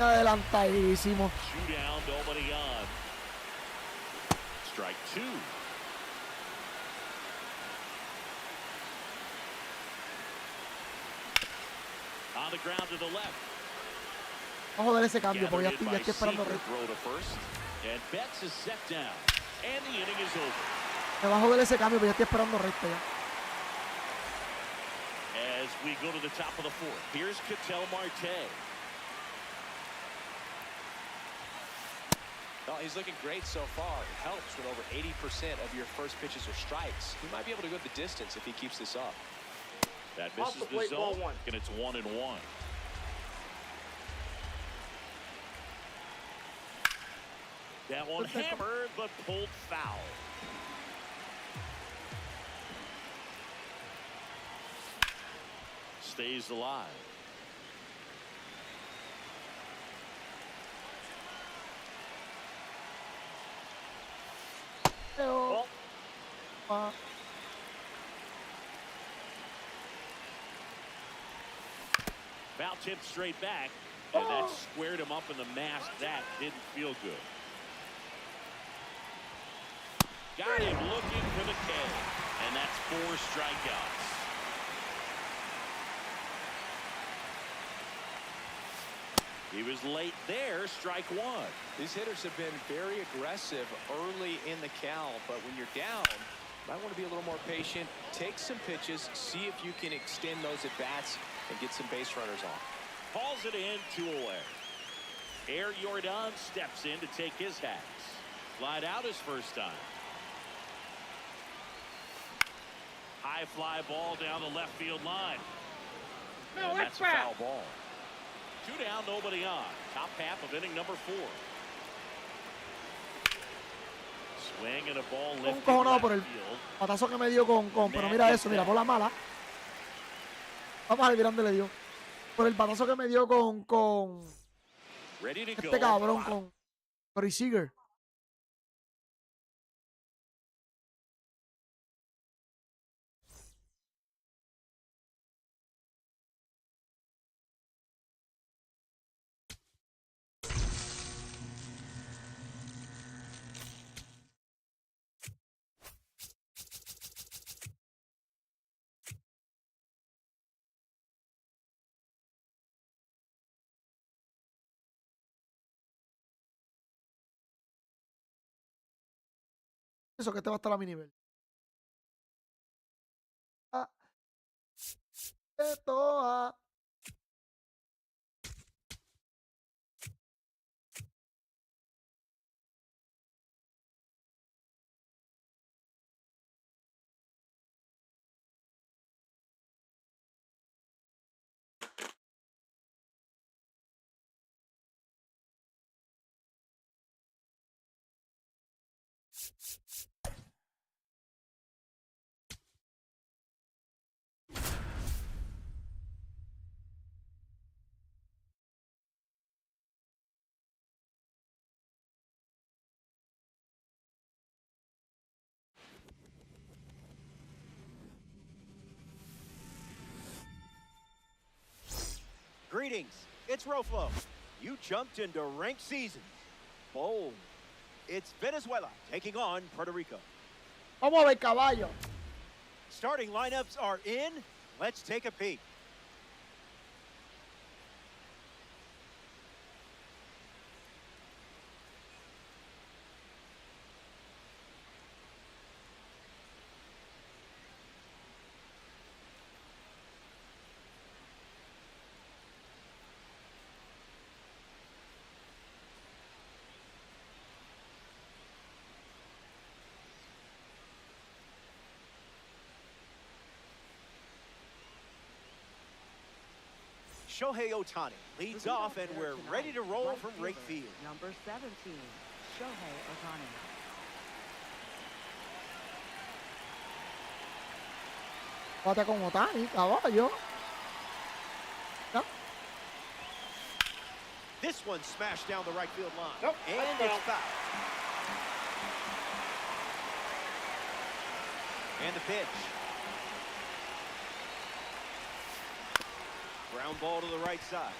Adelantadísimo. 2 down, nobody on. Strike 2. On the ground to the left. Vamos a ver ese cambio porque ya estoy esperando recto. And Betts is set down. And the inning is over. Me va a joder ese cambio porque ya estoy esperando recto ya. As we go to the top of the 4th, here's Ketel Marte. Well, he's looking great so far. It helps when over 80% of your first pitches are strikes. He might be able to go the distance if he keeps this up. That misses the zone, and it's 1-1. That one hammered, but pulled foul. Stays alive. Foul tip straight back, and that squared him up in the mask. That didn't feel good. Got him looking for the K, and that's 4 strikeouts. He was late there, strike 1. These hitters have been very aggressive early in the count, but when you're down, you might want to be a little more patient, take some pitches, see if you can extend those at-bats and get some base runners on. Calls it in, 2 away. Air Jordan steps in to take his hats. Flied out his first time. High fly ball down the left field line. And that's a foul ball. 2 down, nobody on. Top half of inning number 4. Swing and a ball Un lifted cojonado por left el field. patazo que me dio con. Pero mira eso, mira, por la mala. Vamos a ver dónde le dio. Por el patazo que me dio con Ready to este go. cabrón, con Corey Seager. Eso que este va a estar a mi nivel. Esto Greetings, it's Roflo. You jumped into ranked seasons. Bold. It's Venezuela taking on Puerto Rico. Vamos a ver, caballo. Starting lineups are in. Let's take a peek. Shohei Ohtani leads off, and we're ready to roll from right field. Number 17, Shohei Ohtani. Bate con Ohtani, caballo. ¿No? This one smashed down the right field line. Nope, and that's it's foul. And the pitch. Ground ball to the right side.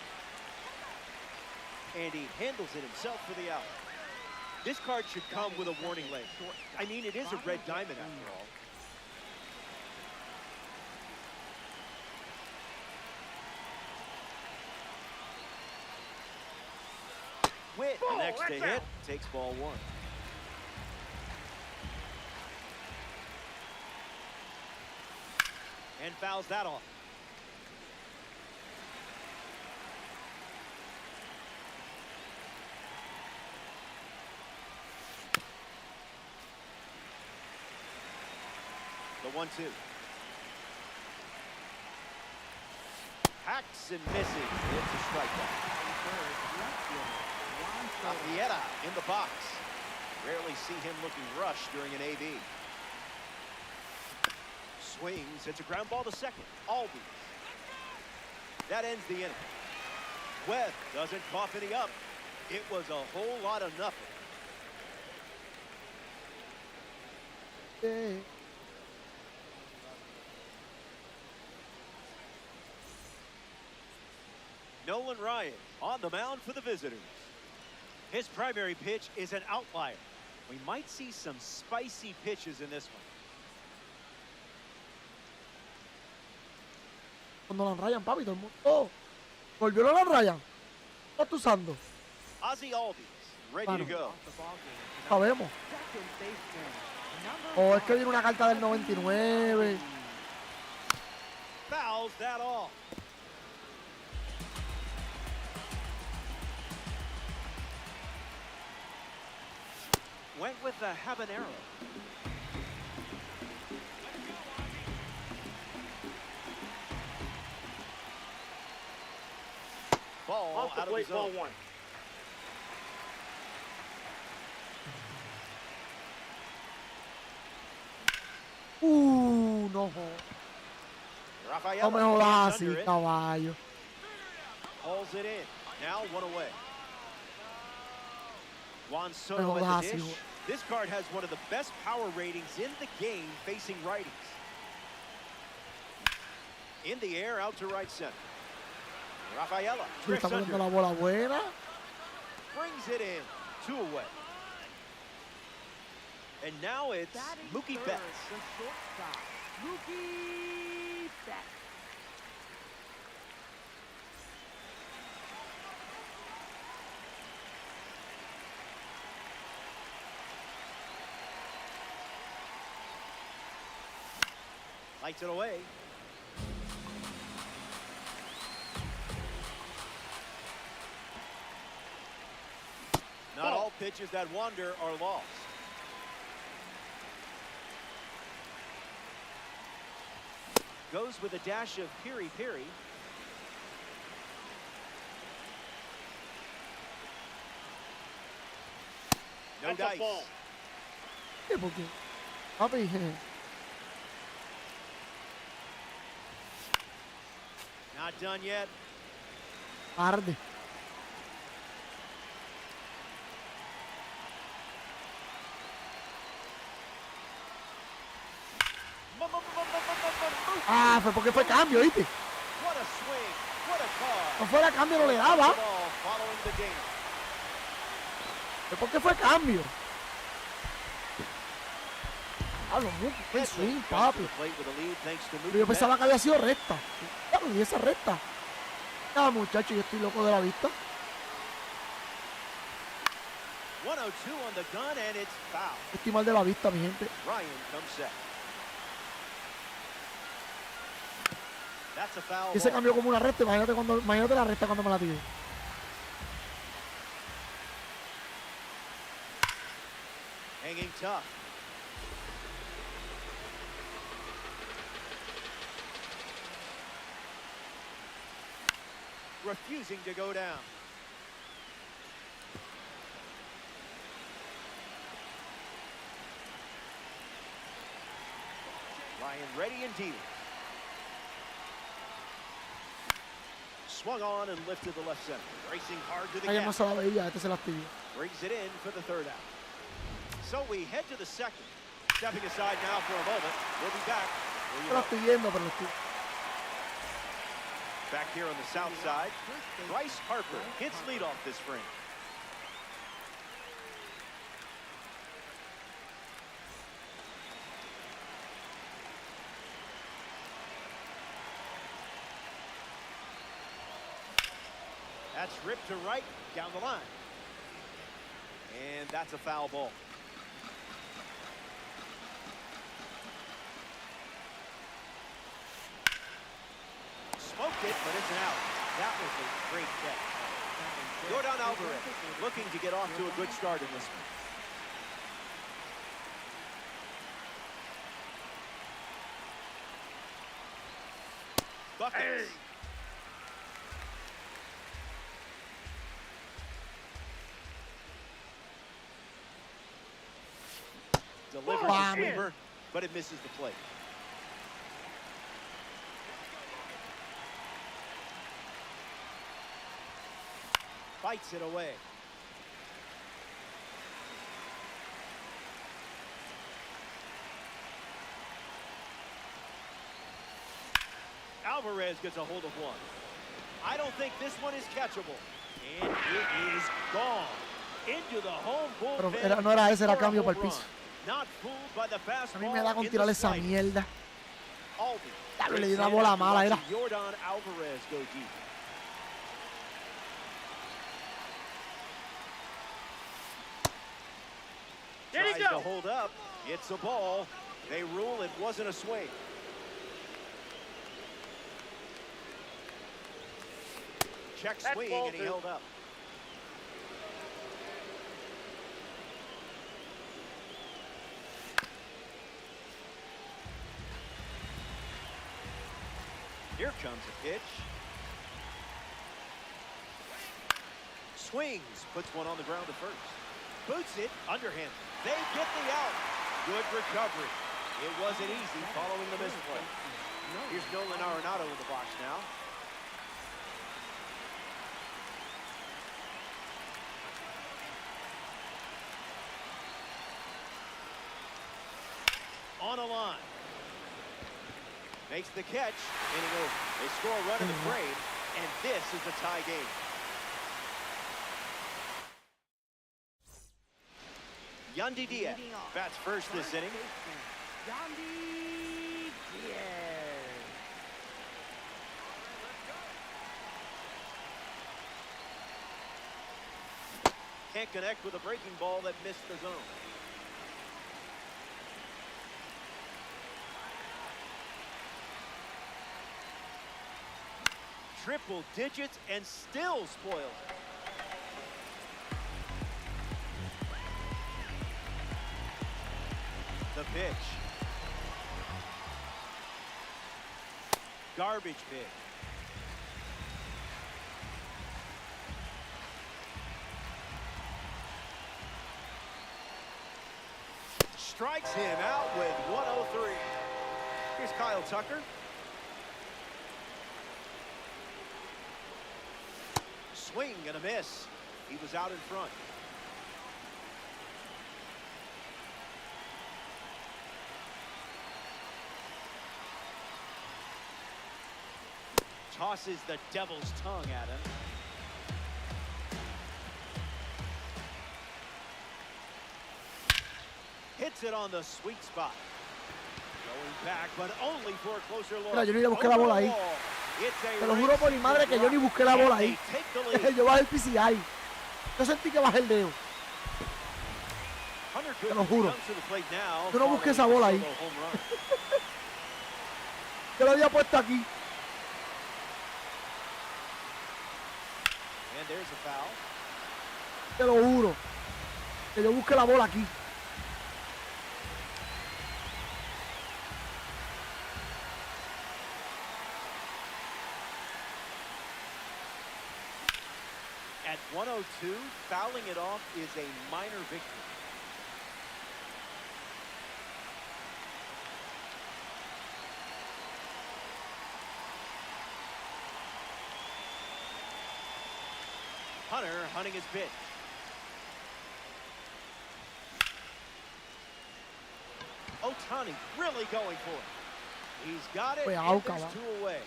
And he handles it himself for the out. This card should come with a warning label. I mean, it is a red diamond after all. Witt, next to hit, takes ball one. And fouls that off. The 1-2. Hacks and misses. It's a strikeout. Rafaela in the box. Rarely see him looking rushed during an AB. Swings. It's a ground ball to second. Albies. That ends the inning. Webb doesn't cough any up. It was a whole lot of nothing. Yeah. Nolan Ryan on the mound for the visitors. His primary pitch is an outlier. We might see some spicy pitches in this one. Cuando la rayan, papi, todo el mundo. Oh, volvió a la rayan. ¿Qué estás usando? Ozzy Albies, ready to go. Sabemos. O es que viene una carta del 99. Fouls that off. Went with the habanero. Ball out of the zone. Ball one. No. Rafaela No me jodas gets under así, it. caballo. Hauls it in. Now one away. Juan Me Soto jodas at the así. dish. This card has one of the best power ratings in the game facing righties. In the air, out to right center. Rafaela Le drifts está poniendo under. la bola buena. Brings it in. 2 away. And now it's Mookie Betts. The shortstop, Mookie Betts. Lights it away. Not all pitches that wander are lost. Goes with a dash of piri-piri. No That's dice. a ball. ¿Qué? ¿Por qué? Papi, Not done yet. tarde. Ah, fue porque fue cambio, ¿viste? What a swing. What a call. No fuera cambio, no le daba. Ball following the game. Fue porque fue cambio. Ah, no, fue swing, papi. Pero yo pensaba que había sido recta. Claro, y esa recta. Ah, muchacho, yo estoy loco de la vista. 102 on the gun and it's foul. Estoy mal de la vista, mi gente. Ryan comes set. That's a foul. Y se cambió como una recta. Imagínate la recta cuando me la tiré. Hanging tough. Refusing to go down. Ryan ready and dealing. Swung on and lifted the left center. Racing hard to the Ahí gap. no se la veía, este se la tiró. Brings it in for the third out. So we head to the second. Stepping aside now for a moment. We'll be back. No la estoy viendo, pero lo estoy. Back here on the south side, Bryce Harper hits leadoff this frame. That's ripped to right, down the line. And that's a foul ball. Smoked it, but it's an out. That was a great catch. Jordan Alvarez looking to get off to a good start in this one. Buckets. Delivers the sweeper, but it misses the plate. Fights it away. Alvarez gets a hold of one. I don't think this one is catchable. And it is gone into the home bullpen. No era ese, era cambio para el piso. Not fooled by the A mí me da fastball con in tirar the esa slider. mierda. Aldi. Diablo, le di una bola mala, era. Jordan Alvarez go deep. There you Tries go. to hold up. It's a ball. They rule it wasn't a swing. Check That's swing ball and he two. held up. Here comes a pitch. Swings, puts one on the ground to first. Boots it, underhand. They get the out. Good recovery. It wasn't easy following the misplay. Here's Nolan Arenado in the box now. On a line. Makes the catch, inning over. They score a run in the frame, and this is a tie game. Yandy Diaz bats first this inning. Yandy Diaz. Can't connect with a breaking ball that missed the zone. Triple digits and still spoils it. The pitch. Garbage big. strikes him out with 103. Here's Kyle Tucker. Swing and a miss. He was out in front. Tosses the devil's tongue at him. Hits it on the sweet spot. Going back, but only for a closer look. Mira, yo ni le busqué la bola ahí. Te lo juro por mi madre que yo ni busqué la bola ahí. Yo bajé el PCI. Yo sentí que bajé el dedo. Te lo juro. Yo no busqué esa bola ahí. Yo lo había puesto aquí. Te lo juro. Que yo busqué la bola aquí. At 102, fouling it off is a minor victory. Hunter hunting his pitch. Ohtani really going for it. He's got it, and there's two away.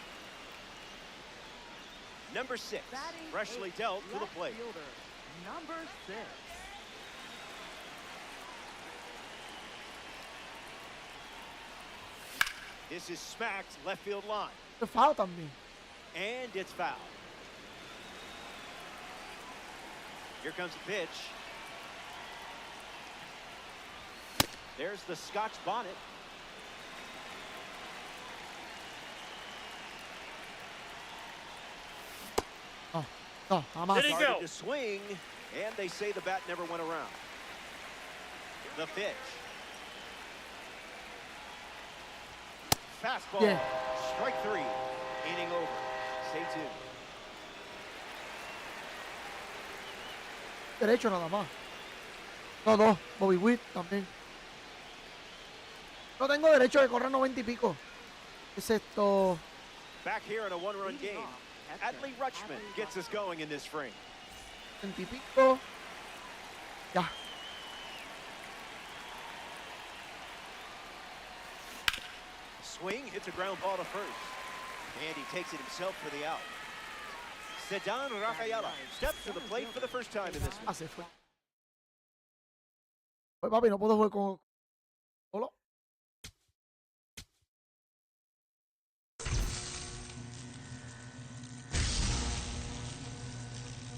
Number 6, freshly dealt to the plate. Number 6. This is smacked left field line. Te foul también. And it's foul. Here comes the pitch. There's the Scotch bonnet. No, jamás. Started to swing, and they say the bat never went around. The pitch. Fastball. Yeah. Strike 3. Inning over. Stay tuned. Derecho nada más. No, Bobby Witt también. No tengo derecho de correr 90 y pico. ¿Qué es esto? Back here in a one-run game. Adley Rutschman gets us going in this frame. 90 y pico. Ya. Swing hits a ground ball to first. And he takes it himself for the out. Ceddanne Rafaela steps to the plate for the first time in this one. Se fue. Pues papi, no puedo jugar con... Solo.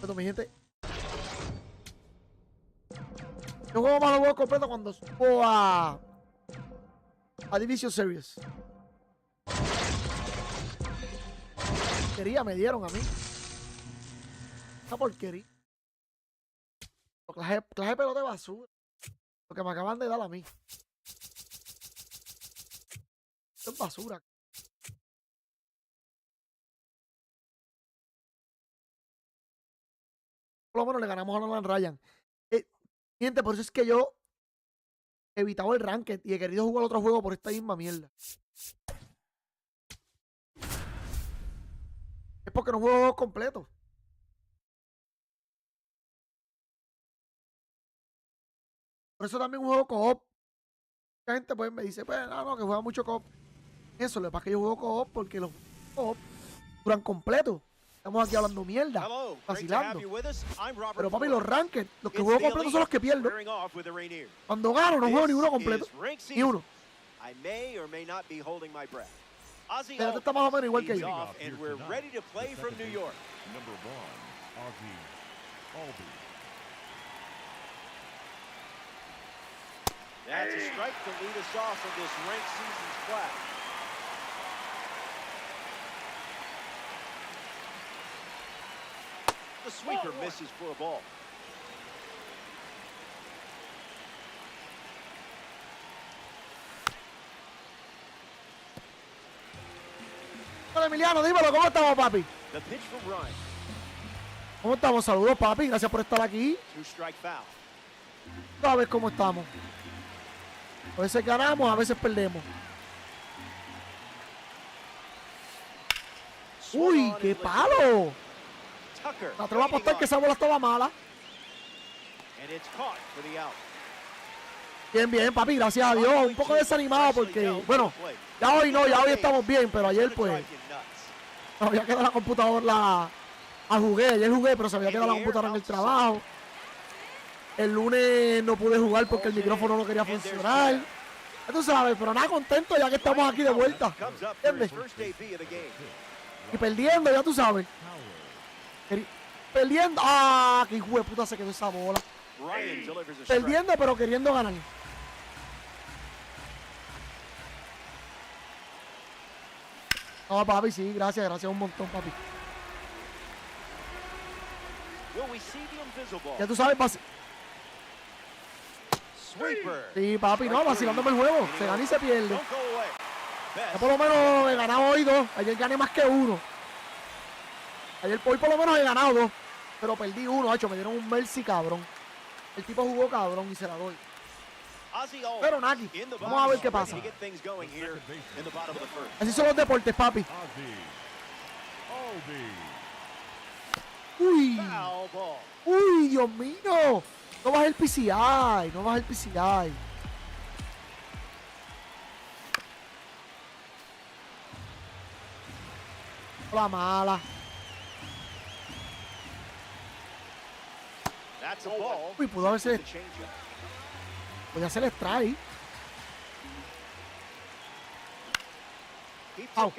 Pero mi gente. Yo juego más los juegos completos cuando subo a Division Series. Porquería me dieron a mí. Esta porquería. Clase de pelota de basura. Lo que me acaban de dar a mí. Esto es basura. Por lo menos le ganamos a Nolan Ryan. Gente, por eso es que yo he evitado el ranked y he querido jugar otro juego por esta misma mierda. Es porque no juego juegos completos. Por eso también juego co-op. Mucha gente pues me dice, pues no, que juega mucho co-op. Eso, lo que pasa es que yo juego co-op porque los co-op duran completo. Estamos aquí hablando mierda, vacilando. Pero papi, los ranked, los que juego completos son los que pierdo. Cuando gano no juego ninguno completo. Ni uno. Pero este está más o menos igual que yo. That's a strike to lead us off of this ranked season's class. The sweeper misses for a ball. Hola Emiliano, dímelo, ¿cómo estamos, papi? The pitch from Ryan. ¿Cómo estamos? Saludos, papi, gracias por estar aquí. Two strike foul. A ver cómo estamos. A veces ganamos, a veces perdemos. ¡Uy, qué palo! Me atrevo a apostar que esa bola estaba mala. Bien, bien, papi, gracias a Dios. Un poco desanimado porque, bueno, ya hoy no, ya hoy estamos bien, pero ayer pues me había quedado la computadora, ayer jugué, pero se había quedado la computadora en el trabajo. El lunes no pude jugar porque el micrófono no quería funcionar. Ya tú sabes, pero nada, contento ya que estamos aquí de vuelta. ¿Entiendes? Y perdiendo, ya tú sabes. Perdiendo. ¡Ah! ¡Qué hijo de puta se quedó esa bola! Perdiendo, pero queriendo ganar. No, papi, sí, gracias, gracias un montón, papi. Ya tú sabes, sí, papi, no, vacilándome el juego. Se gana y se pierde. Ya por lo menos he ganado hoy 2. Ayer gané más que 1. Hoy por lo menos he ganado 2. Pero perdí 1, hecho, me dieron un mercy, cabrón. El tipo jugó cabrón y se la doy. Pero Naki, vamos a ver qué pasa. Así son los deportes, papi. Uy. Uy, Dios mío. No baja el PCI, no baja el PCI. La mala. Uy, pudo haberse. Podía hacer el strike. Pau.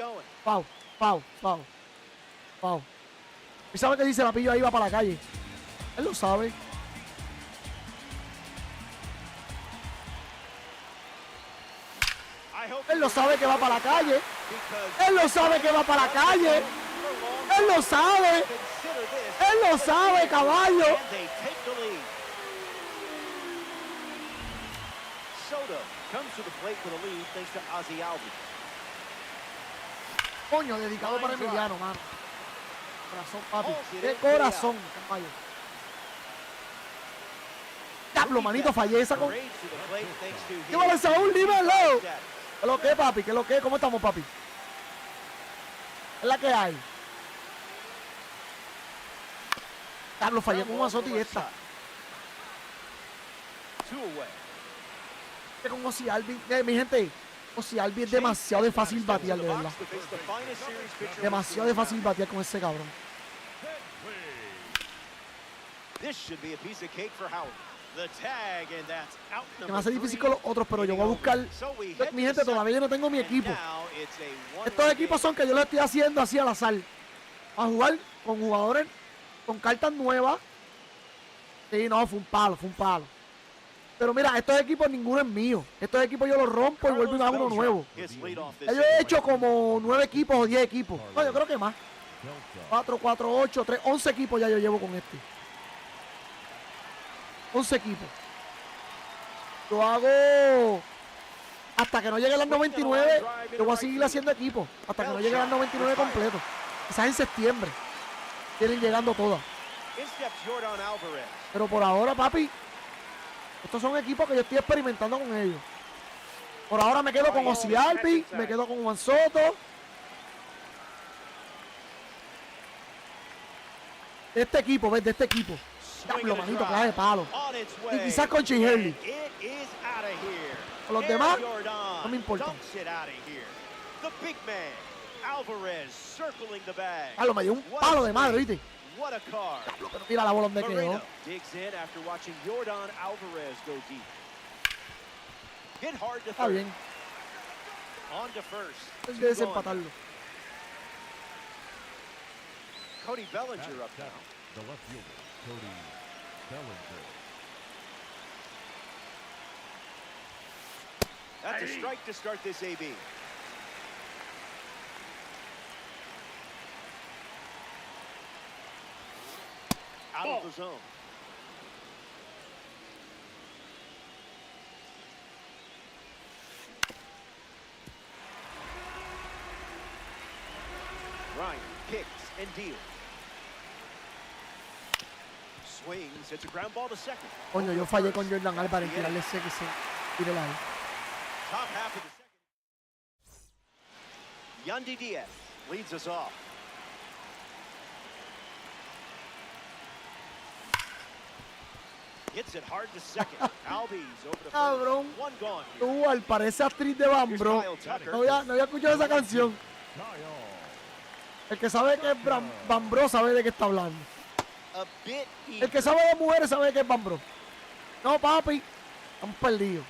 Él sabe que dice la pillo ahí va para la calle. Él lo sabe. Él lo sabe que va para la calle. Él lo sabe que va para la calle. Él lo sabe. Él lo sabe, caballo. Coño, dedicado para Emiliano, mano. Corazón, papi. Qué corazón, caballo. Diablo, manito, fallé esa con. ¿Qué vale, Saúl? Dímelo. ¿Qué lo que, papi? ¿Qué lo que? ¿Cómo estamos, papi? Es la que hay. Diablo, fallé con un azote y esta. Con Ozzy Albies, mi gente, Ozzy Albies es demasiado de fácil batear, de verdad. Demasiado de fácil batear con ese cabrón. Se me hace difícil con los otros, pero yo voy a buscar. Mi gente, todavía yo no tengo mi equipo. Estos equipos son que yo los estoy haciendo así al azar. A jugar con jugadores, con cartas nuevas. Sí, no, fue un palo, fue un palo. Pero mira, estos equipos ninguno es mío. Estos equipos yo los rompo y vuelvo a uno nuevo. Yo he hecho como 9 equipos o 10 equipos. No, yo creo que más. 4, 4, 8, 3, 11 equipos ya yo llevo con este. 11 equipos. Yo hago hasta que no llegue a las 99. Yo voy a seguir haciendo equipos hasta que no llegue a las 99 completos. Quizás en septiembre vienen llegando todas. Pero por ahora, papi, estos son equipos que yo estoy experimentando con ellos. Por ahora me quedo con Ozzy Albies, me quedo con Juan Soto. De este equipo, ¿ves? De este equipo. Diablo, manito, clase de palo. Y quizás con Chiheli. Con los demás, no me importa. Diablo, me dio un palo de madre, ¿viste? Diablo, pero mira la bola donde quedó. Está bien. Hay que desempatarlo. Cody Bellinger up now. The left fielder, Cody Bellinger. That's a strike to start this AB. Out of the zone. Ryan kicks and deals. Swings, it's a ground ball to second. Coño, yo fallé con Jordan Álvarez en tirarle ese que se tire la. top half of the second. Yandy Diaz leads us off. Hits it hard to second. Albies over to Cabrón. first. One gone. Tú, al parece actriz de Bambro. No había escuchado esa canción. El que sabe que es Bambro sabe de qué está hablando. A bit El que sabe de mujeres sabe de qué es Bambro. No, papi. Estamos perdidos.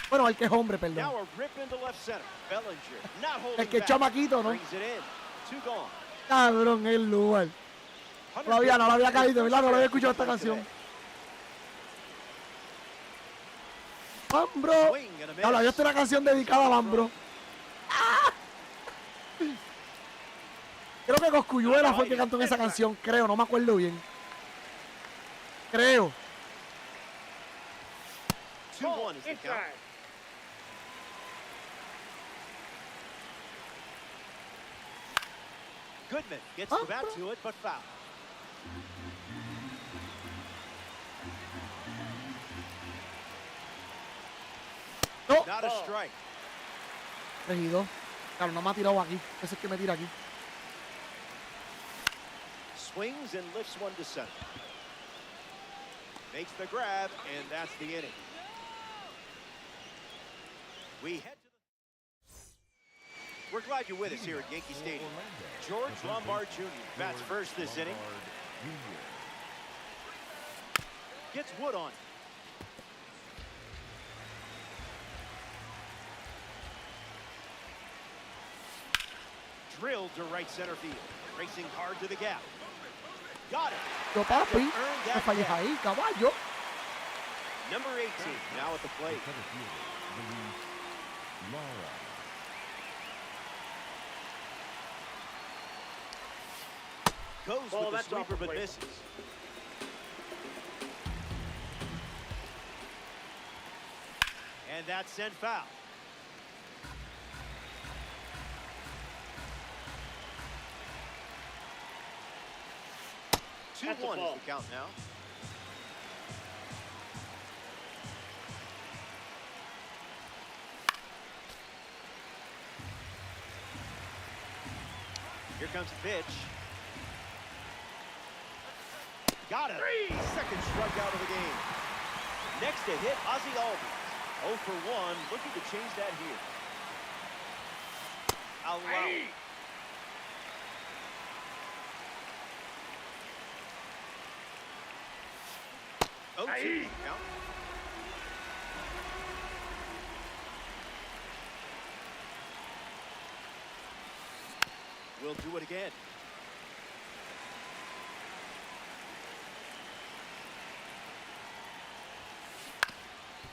Bueno, el que es hombre, perdón. Now a rip into left center. Bellinger not holding El que es back. chamaquito, ¿no? Brings it in. Two gone. Cabrón, el lugar. Todavía no lo había caído, ¿verdad? No lo había escuchado esta canción. Bambro. Habla, yo estoy una canción dedicada a Bambro. ¡Ah! Creo que Cosculluela fue el que cantó en esa canción, creo, no me acuerdo bien. Creo. 2-1 is the count. Goodman gets the bat to it, but foul. No. Not a strike. Regidor. Claro, no me ha tirado aquí. Ese es que me tira aquí. Swings and lifts one to center. Makes the grab, and that's the inning. We head to the... We're glad you're with us here at Yankee Stadium. George Lombard Jr. bats first this inning. Gets Wood on. Drilled to right center field. Racing hard to the gap. Got it. Yo, papi. Me falles ahí, caballo. Number 18 now at the plate. Goes with the sweeper but misses. And that's sent foul. That's 2-1 is the count now. Here comes the pitch. Got it. Second strikeout of the game. Next to hit, Ozzie Albies. 0 for 1, looking to change that here. Allow. 0-2 count. We'll do it again.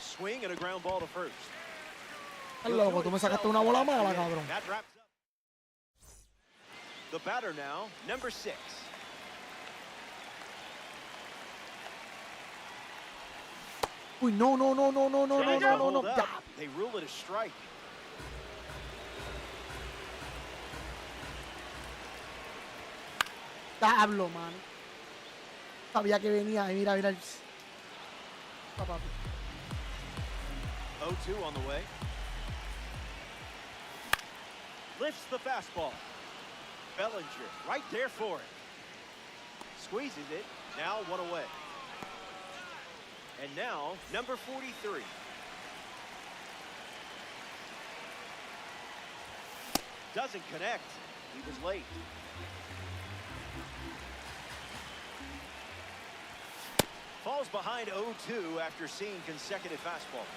Swing and a ground ball to first. Loco, tú me sacaste una bola mala, cabrón. That wraps up. The batter now, number 6. Uy, no. Ya. They rule it a strike. Diablo, man. Sabía que venía. Mira. 0-2 on the way. Lifts the fastball. Bellinger right there for it. Squeezes it. Now 1 away. And now, number 43. Doesn't connect. He was late. Falls behind 0-2 after seeing consecutive fastballs.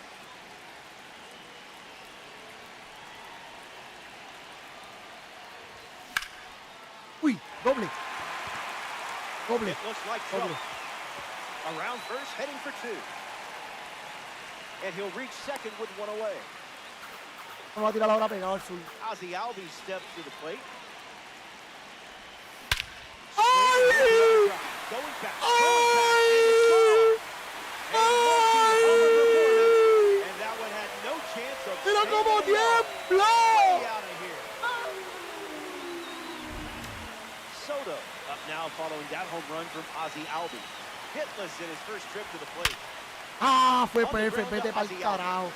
Uy, doble. It looks like trouble. Around first, heading for 2. And he'll reach second with 1 away. Vamos a tirar la hora pegado al sur. Ozzie Albies steps to the plate. ¡Ay! Going back. ¡Ay! ¡Ay! And that one had no chance of ¡Mira cómo tiembla! way out of here. Soto up now following that home run from Ozzie Albies. Hitless in his first trip to the plate. Ah, fue perfecto. Vete pa'l carajo.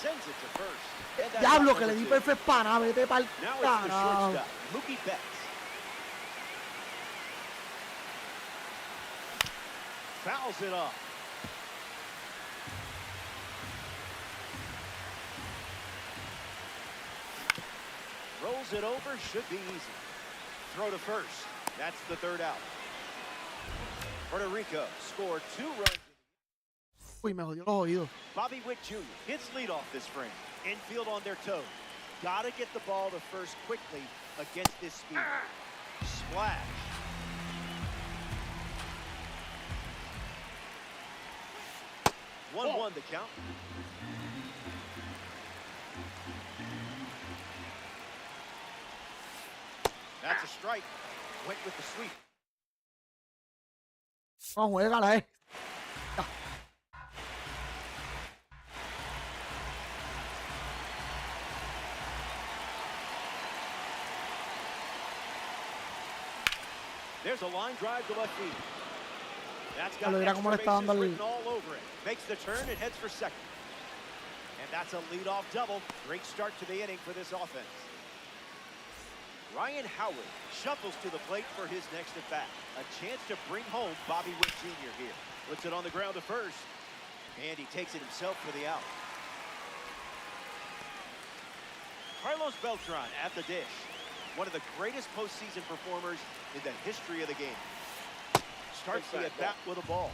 sends it to first. And that's Diablo, out que le number di two. perfect pana, vete pa'l Now it's the carajo. shortstop, Mookie Betts. Fouls it off. Rolls it over, should be easy. Throw to first. That's the third out. Puerto Rico scored 2 runs. Uy, me jodió los oídos. Bobby Witt Jr. hits leadoff this frame. Infield on their toes. Gotta get the ball to first quickly against this speed. Splash. One the count. That's a strike. Went with the sweep. No, juégala, Ya. There's a line drive to left field. That's got Mira cómo le está extra dando bases el... written all over it. Makes the turn and heads for second. And that's a leadoff double. Great start to the inning for this offense. Ryan Howard shuffles to the plate for his next at bat. A chance to bring home Bobby Witt Jr. here. Puts it on the ground to first. And he takes it himself for the out. Carlos Beltran at the dish. One of the greatest postseason performers in the history of the game. Starts the at bat with a ball.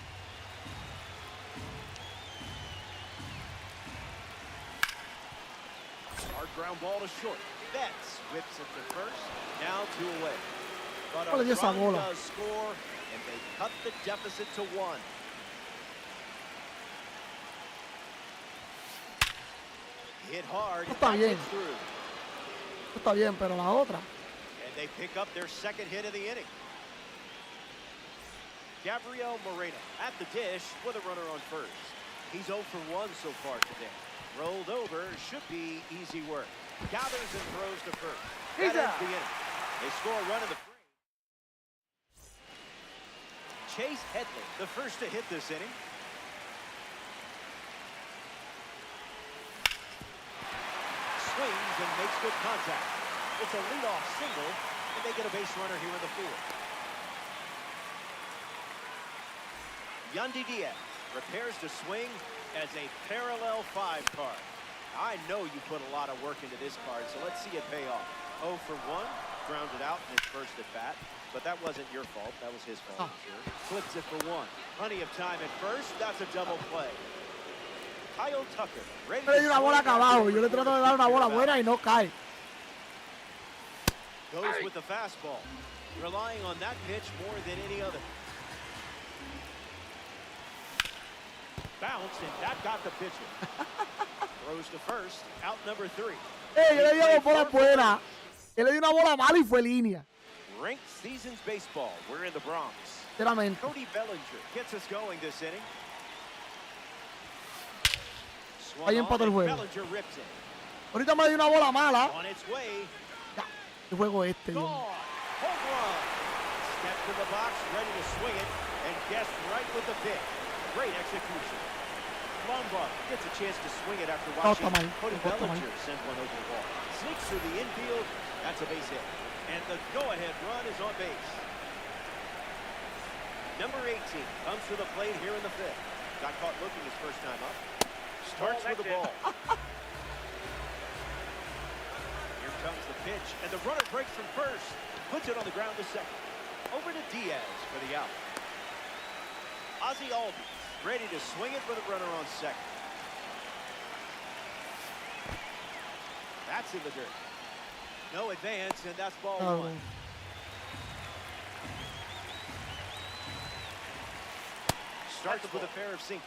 Hard ground ball to short. Betts whips it to first. Now 2 away. But a run does score, and they cut the deficit to 1. Hit hard. Está bien. Through. Está bien, pero la otra. And they pick up their second hit of the inning. Gabriel Moreno at the dish with a runner on first. He's 0 for 1 so far today. Rolled over, should be easy work. Gathers and throws to first. That ends the inning. They score a run in the frame. Chase Headley, the first to hit this inning. Swings and makes good contact. It's a leadoff single, and they get a base runner here in the fourth. Yandy Diaz prepares to swing as a parallel 5 card. I know you put a lot of work into this card, so let's see it pay off. 0 for 1, grounded out in his first at bat, but that wasn't your fault. That was his fault, I'm sure. Flips it for 1. Plenty of time at first. That's a double play. Kyle Tucker ready to Le di una bola acá abajo. Yo le trato de dar una bola buena y no cae. Goes with the fastball, relying on that pitch more than any other. Bounce, and that got the pitcher. Throws to first, out number 3. Yo le di una bola buena. Yo le di una bola mala y fue línea. Ranked Seasons Baseball. We're in the Bronx. Sinceramente. Cody Bellinger gets us going this inning. Ahí empató el juego. Bellinger rips it. Ahorita me le di una bola mala. On its way. Ya. ¿Qué juego es este? Gone. Home run. Step to the box, ready to swing it, and guessed right with the pitch. Great execution. Lombard gets a chance to swing it after watching Cody Bellinger send one over the wall. Sneaks through the infield. That's a base hit. And the go-ahead run is on base. Number 18 comes to the plate here in the 5th. Got caught looking his first time up. Starts with the ball. Here comes the pitch, and the runner breaks from first. Puts it on the ground to second. Over to Diaz for the out. Ozzie Albies ready to swing it with a runner on second. That's in the dirt. No advance, and that's ball 1. Starts with a pair of sinkers.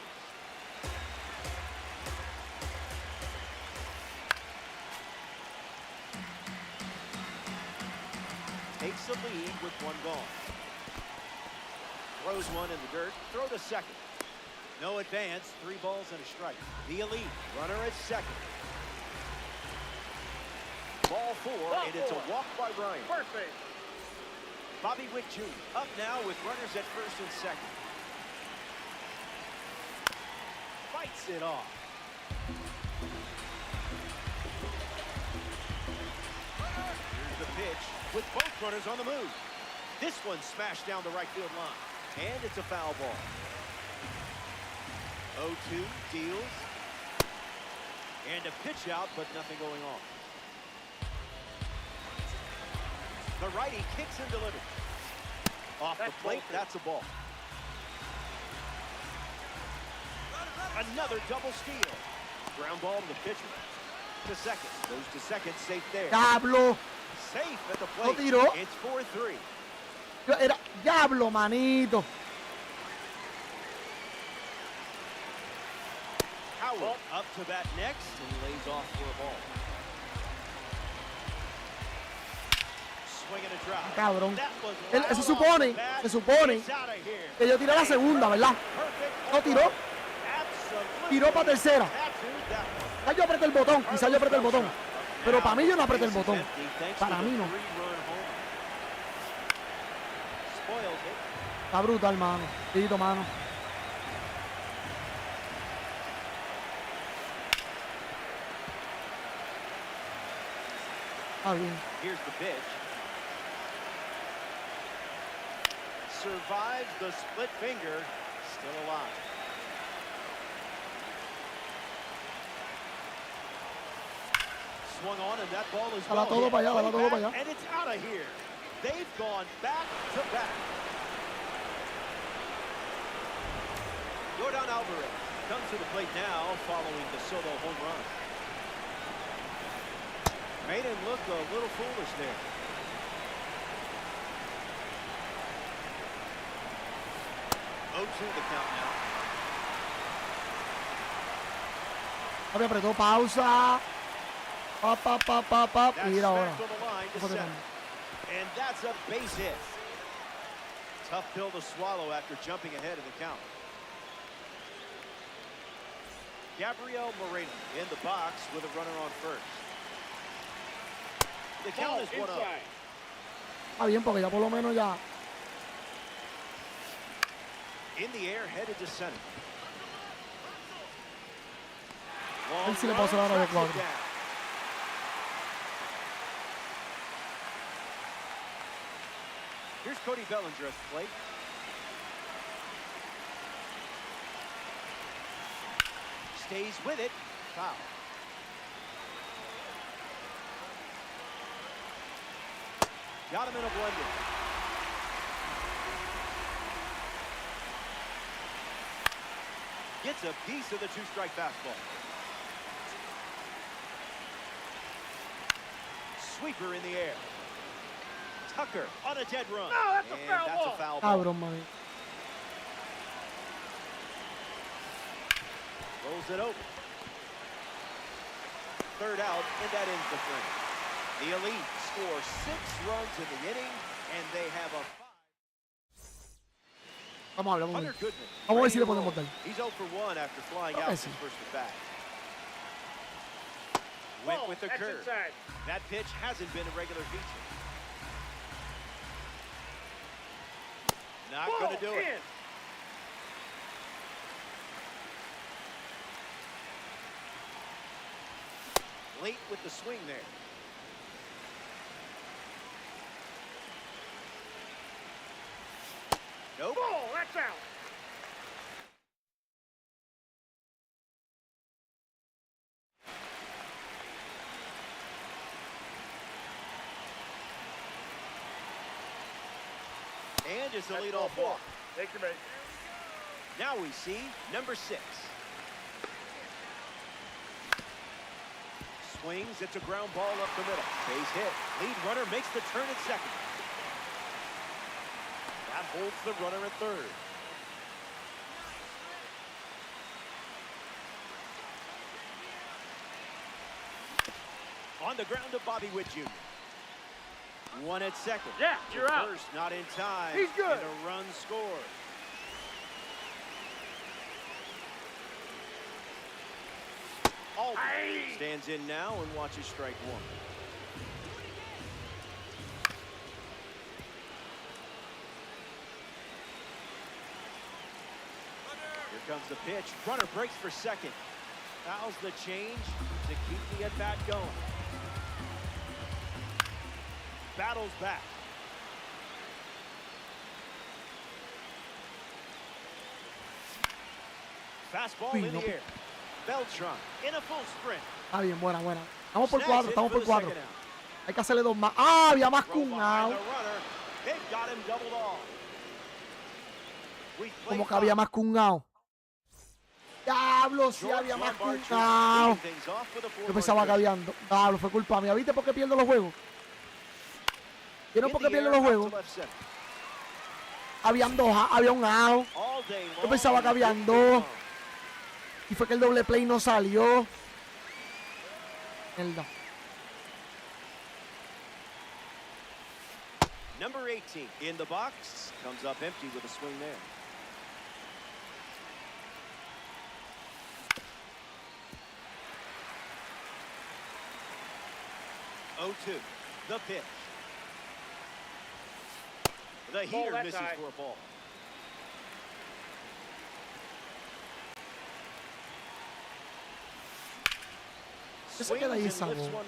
Takes the lead with 1 gone. Throws one in the dirt. Throw to second. No advance. 3 balls and a strike. The elite runner at second. Ball 4, and it's a walk by Ryan. First base. Bobby Witt Jr. up now with runners at first and second. Fights it off. with both runners on the move. This one smashed down the right field line, and it's a foul ball. 0-2 deals, and a pitch out, but nothing going on. The righty kicks and delivers. Off the plate, that's a ball. Another double steal. Ground ball to the pitcher. To second. Goes to second, safe there. Diablo. Safe at the Lo plate. tiró. It's 4-3. Era diablo, manito. Howard up to bat next and lays off for a ball. Swing and a drive. Cabrón. That was Se loud supone, off the bat. se supone It's outta here. que yo tiré la segunda, ¿verdad? Perfect. No tiró. Absolutely. Tiró para tercera. Tattooed that one. Quizás yo apreté el botón, quizás yo apreté el botón. Pero para mí yo no apreté el botón. Para mí no. Está brutal, mano. Tito, mano. Está bien. Here's the pitch. Survives the split finger. Still alive. Swung on, and that ball is Dala todo para allá, dala todo para allá. And it's out of here. They've gone back to back. Jordan Alvarez comes to the plate now following the solo home run. Made him look a little foolish there. Oh, 2 the count now. Había apretó pausa. Pap. That's Mira ahora. smacked on the line to center. And that's a base hit. Tough pill to swallow after jumping ahead of the count. Gabriel Moreno in the box with a runner on first. The count is 1-0. Está bien, porque ya por lo menos ya. In the air, headed to center. Él sí le pasó la hora de cuadro. Here's Cody Bellinger at the plate. Stays with it. Foul. Got him in a blender. Gets a piece of the two-strike fastball. Sweeper in the air. Tucker on a dead run. No, that's a foul that's ball. A foul ball. Cabrón, man. Rolls it over. Third out, and that ends the frame. The Elite score 6 runs in the inning, and they have a 5. Vamos a ver, vamos a Hunter ver. Goodman. Vamos a ver si le ready to podemos roll. dar. He's 0 for 1 after flying Okay, out sí. his first at bat. Went with the That's curve. inside. That pitch hasn't been a regular feature. Not going to do it. In. Late with the swing there. Nope. Ball, that's out. And it's a That's leadoff ball walk. 4. Take your base. Now we see number 6. Swings, it's a ground ball up the middle. Base hit. Lead runner makes the turn at second. That holds the runner at third. On the ground to Bobby Witt Jr. One at second. Yeah, you're The out. First not in time. He's good. And a run scored. Alden Aye. stands in now and watches strike one. Here comes the pitch. Runner breaks for second. Fouls the change to keep the at-bat going. battles back. Fastball in the air. Beltran in a full sprint. Está bien, buena, buena. Estamos por 4, estamos por 4. Hay que hacerle 2 más. ¡Ah! Había más que un out. Como que había más que un out. Diablo, sí había más que un out. Yo pensaba que había 2. Diablo, fue culpa mía. ¿Viste por qué pierdo los juegos? ¿Vieron por qué pierdo los juegos? Habían 2, había un out. Yo pensaba que habían 2. Y fue que el doble play no salió. Mierda. Number 18 in the box comes up empty with a swing there. Oh, 2, the pitch. The heater misses for a ball. Se queda ahí esa bola.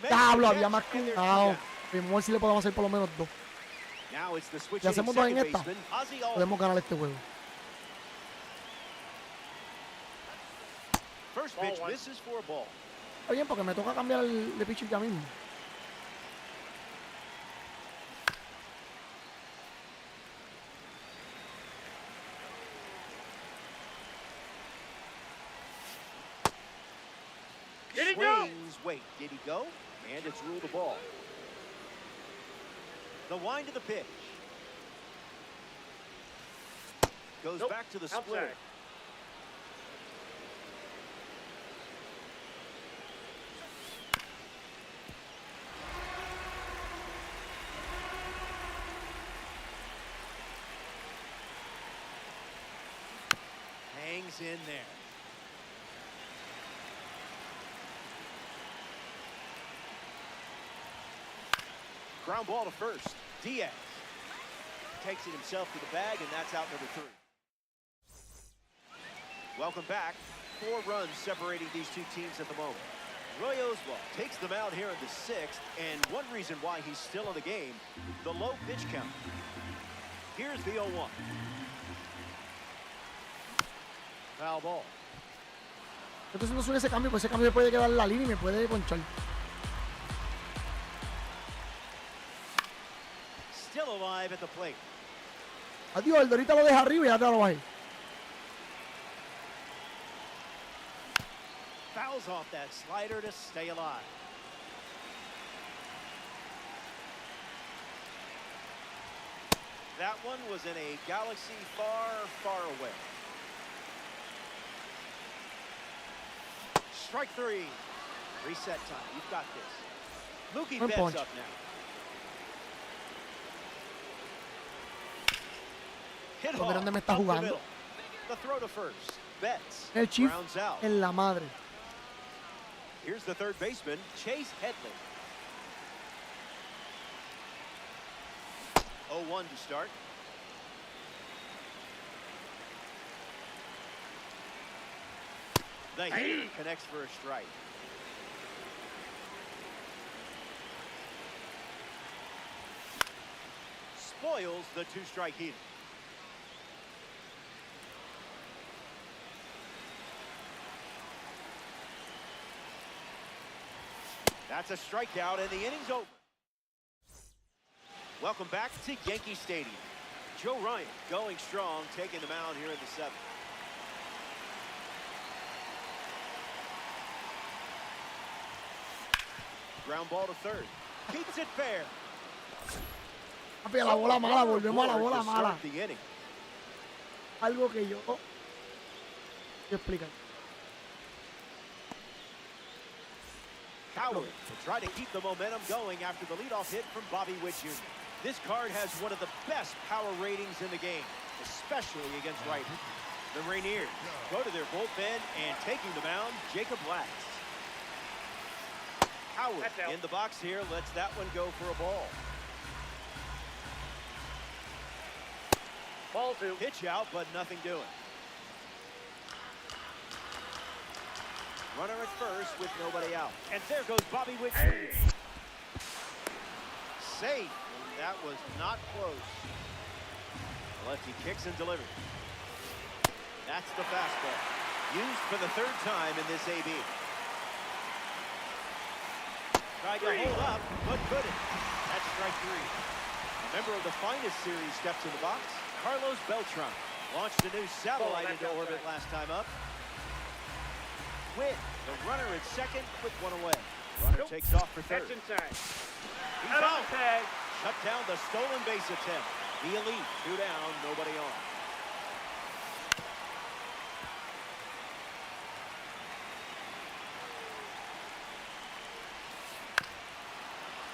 Diablo, había más que un out. Vamos a ver si le podemos hacer por lo menos 2. Si hacemos 2 en esta, podemos ganar este juego. Está bien, porque me toca cambiar el de pitcher ya mismo. Wait, did he go? And it's ruled a ball. The wind of the pitch. Goes back to the split. Hangs in there. Ground ball to first. Diaz takes it himself to the bag, and that's out number 3. Welcome back. 4 runs separating these two teams at the moment. Roy Oswalt takes them out here in the 6th, and one reason why he's still in the game, the low pitch count. Here's the 0-1. Foul ball. Entonces no sube ese cambio, pues ese cambio puede quedar en la línea y me puede ponchar. Still alive at the plate. Adiós, el Dorita lo deja arriba y ya te lo bajé. Fouls off that slider to stay alive. That one was in a galaxy far, far away. Strike 3. Reset time. You've got this. Mookie Betts up now. Hit Ver dónde me está jugando. The throw to first. Betts El Chief rounds out. en la madre. Here's the third baseman, Chase Headley. 0-1 to start. The hitter connects for a strike. Spoils the 2-strike heater. That's a strikeout, and the inning's over. Welcome back to Yankee Stadium. Joe Ryan going strong, taking the mound here in the 7th. Ground ball to third. Keeps it fair. Papi, a la bola mala, volvemos a la bola mala. Algo que yo explicar. Howard to try to keep the momentum going after the leadoff hit from Bobby Witt Jr. This card has one of the best power ratings in the game, especially against righties. The Rainiers go to their bullpen and taking the mound, Jacob Lacks. Howard in the box here, lets that one go for a ball. Ball 2. Pitch out, but nothing doing. Runner at first with nobody out. And there goes Bobby Witt Jr. Safe. And that was not close. Lefty kicks and delivers. That's the fastball. Used for the third time in this AB. Tried to hold up, but couldn't. That's strike three. A member of the finest series steps in the box. Carlos Beltran launched a new satellite into orbit last time up. Witt, the runner at second, with one away. Runner takes off for third. That's inside. He's out. Tag. Shut down the stolen base attempt. The elite, 2 down, nobody on.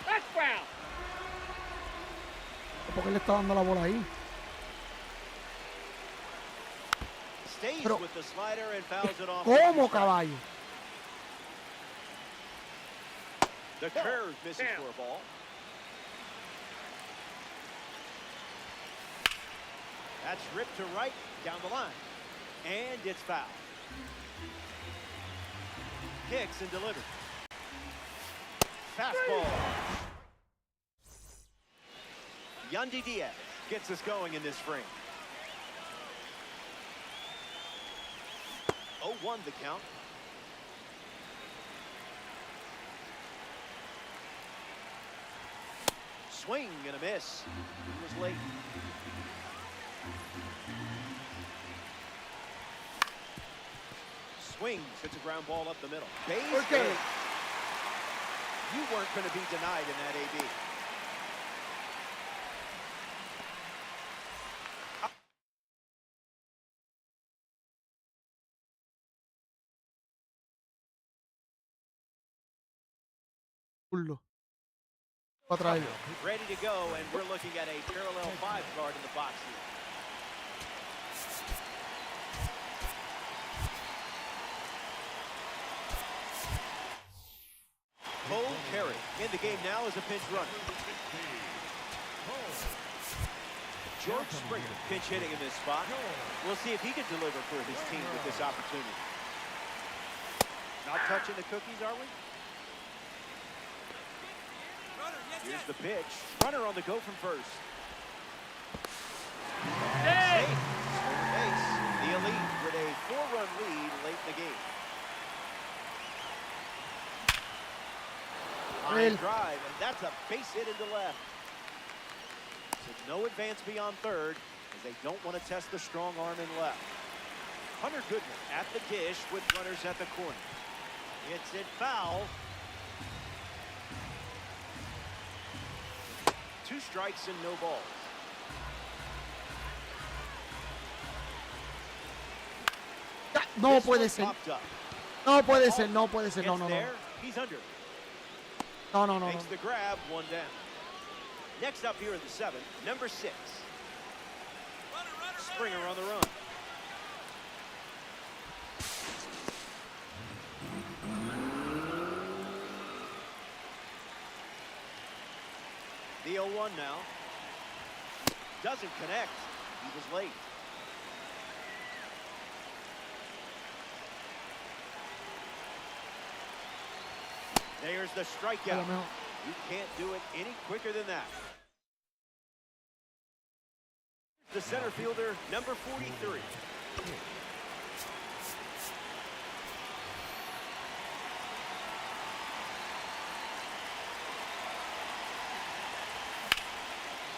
That's foul. ¿Por qué le está dando la bola ahí? Stays Pero, with the slider and fouls it off. ¿Cómo, caballo? The curve misses for a ball. That's ripped to right, down the line. And it's foul. Kicks and delivers. Fastball. Yandy Diaz gets us going in this frame. 0-1 the count. Swing and a miss. He was late. Swings, hits a ground ball up the middle. Base hit. You weren't going to be denied in that AB. Ready to go, and we're looking at a parallel 5 card in the box here. Cole Carey in the game now as a pinch runner. George Springer pinch hitting in this spot. We'll see if he can deliver for his team with this opportunity. Not touching the cookies, are we? Here's the pitch. Runner on the go from first. Hey! Safe. Over base. The elite with a 4-run lead late in the game. Line drive, and that's a base hit into left. So no advance beyond third, as they don't want to test the strong arm in left. Hunter Goodman at the dish with runners at the corner. Hits it foul. 2 strikes and no balls. No puede ser. No puede ser, no puede ser. No, no, no. He's under. No, no, no. Makes the grab, 1 down. Next up here in the 7th, number 6. Springer on the run. The 0-1 now. Doesn't connect. He was late. There's the strikeout. You can't do it any quicker than that. The center fielder, number 43.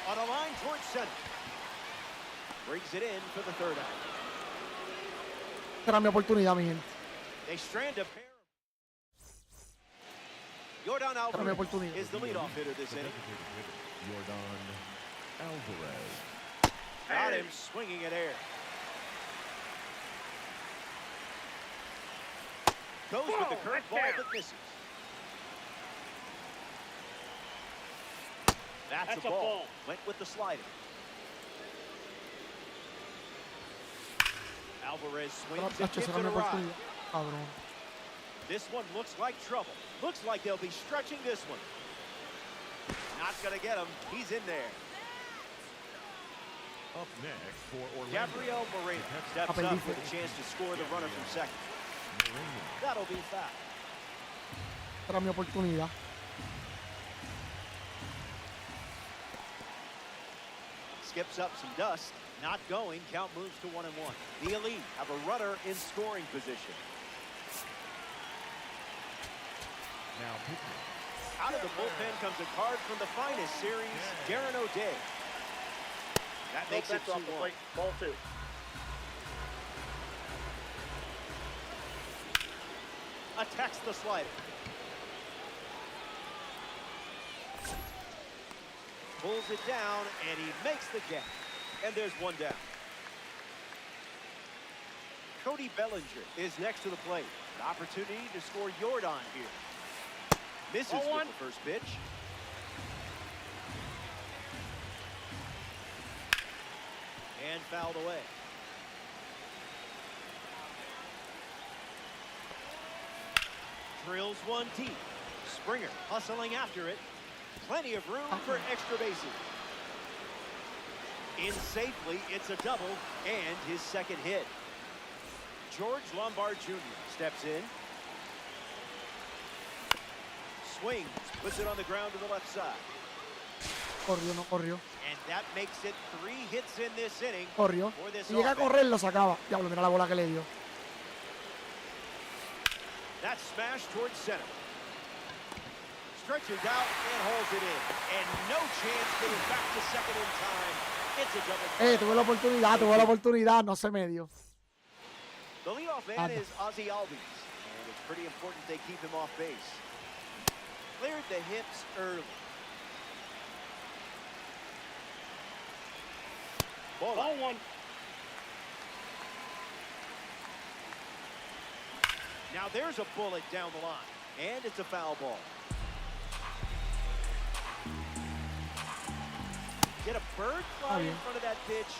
On a line towards center. Brings it in for the 3rd out. Será mi oportunidad, mi gente. They strand a pair. Yordan Alvarez is the leadoff hitter this inning. Yordan Alvarez. Got him swinging at air. Goes with the curveball, but misses. That's a ball. Went with the slider. Alvarez swings and gives it a ride. This one looks like trouble. Looks like they'll be stretching this one. Not gonna get him. He's in there. Up next for Orlando. Gabriel Moreno steps up with a chance to score the runner from second. That'll be foul. Esta era mi oportunidad. Skips up some dust. Not going. Count moves to 1-1. The Elite have a runner in scoring position. Now pitching. Out of the bullpen comes a card from the finest series, Darren O'Day. That makes it 2-1. Ball 2. Attacks the slider. Pulls it down, and he makes the catch. And there's one down. Cody Bellinger is next to the plate. An opportunity to score Jordan here. Misses with the first pitch. And fouled away. Drills one deep. Springer hustling after it. Plenty of room for extra bases. In safely, it's a double and his second hit. George Lombard Jr. steps in. Swings, puts it on the ground to the left side. Corrió, no corrió. And that makes it 3 hits in this inning. Corrió. For this Si llega a offense. correr, lo sacaba. Diablo, mira la bola que le dio. That smash towards center. Stretches out and holds it in. And no chance getting back to second in time. It's a double play. Tuve la oportunidad, no se me dio. The leadoff man is Ozzie Albies. And it's pretty important they keep him off base. Cleared the hips early. Ball 1. Now there's a bullet down the line. And it's a foul ball. Get a bird fly in front of that pitch.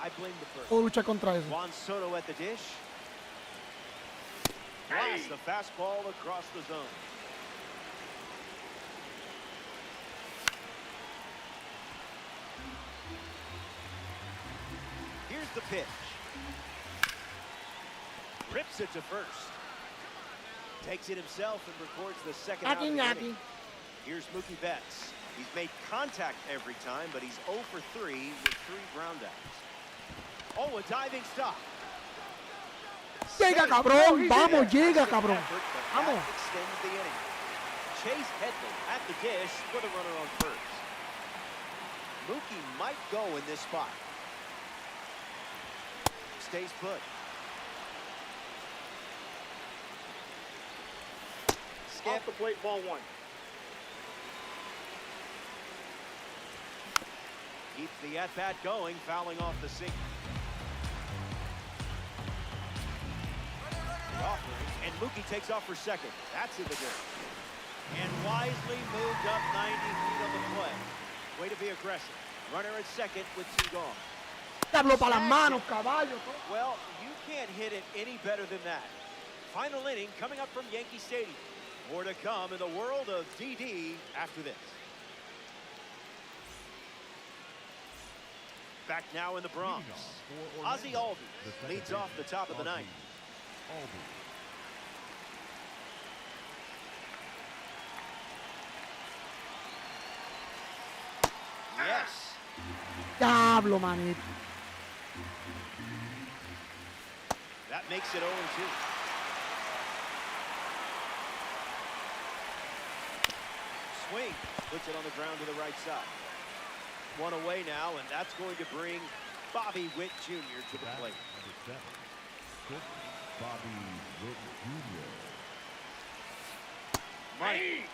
I blame the bird. Puedo luchar contra eso. Juan Soto at the dish. Blasts the fastball across the zone. Here's the pitch. Rips it to first. Takes it himself and records the second out of the inning. Here's Mookie Betts. He's made contact every time, but he's 0 for 3 with 3 groundouts. Oh, a diving stop. Llega, cabrón. Vamos, llega, cabrón. Vamos. Extends the inning. Chase Headley at the dish for the runner on first. Mookie might go in this spot. Stays put. Off the plate, ball 1. Keeps the at-bat going, fouling off the sink. The offering, and Mookie takes off for second. That's in the dirt. And wisely moved up 90 feet on the play. Way to be aggressive. Runner at second with 2 gone. Hablo para las manos, caballo. Well, you can't hit it any better than that. Final inning coming up from Yankee Stadium. More to come in the world of DD after this. Back now in the Bronx. Ozzie Albies leads off the top of the ninth. Yes. Diablo, manito. That makes it 0-2. Swing, puts it on the ground to the right side. 1 away now, and that's going to bring Bobby Witt Jr. to the plate. Bobby Witt Jr. Mike.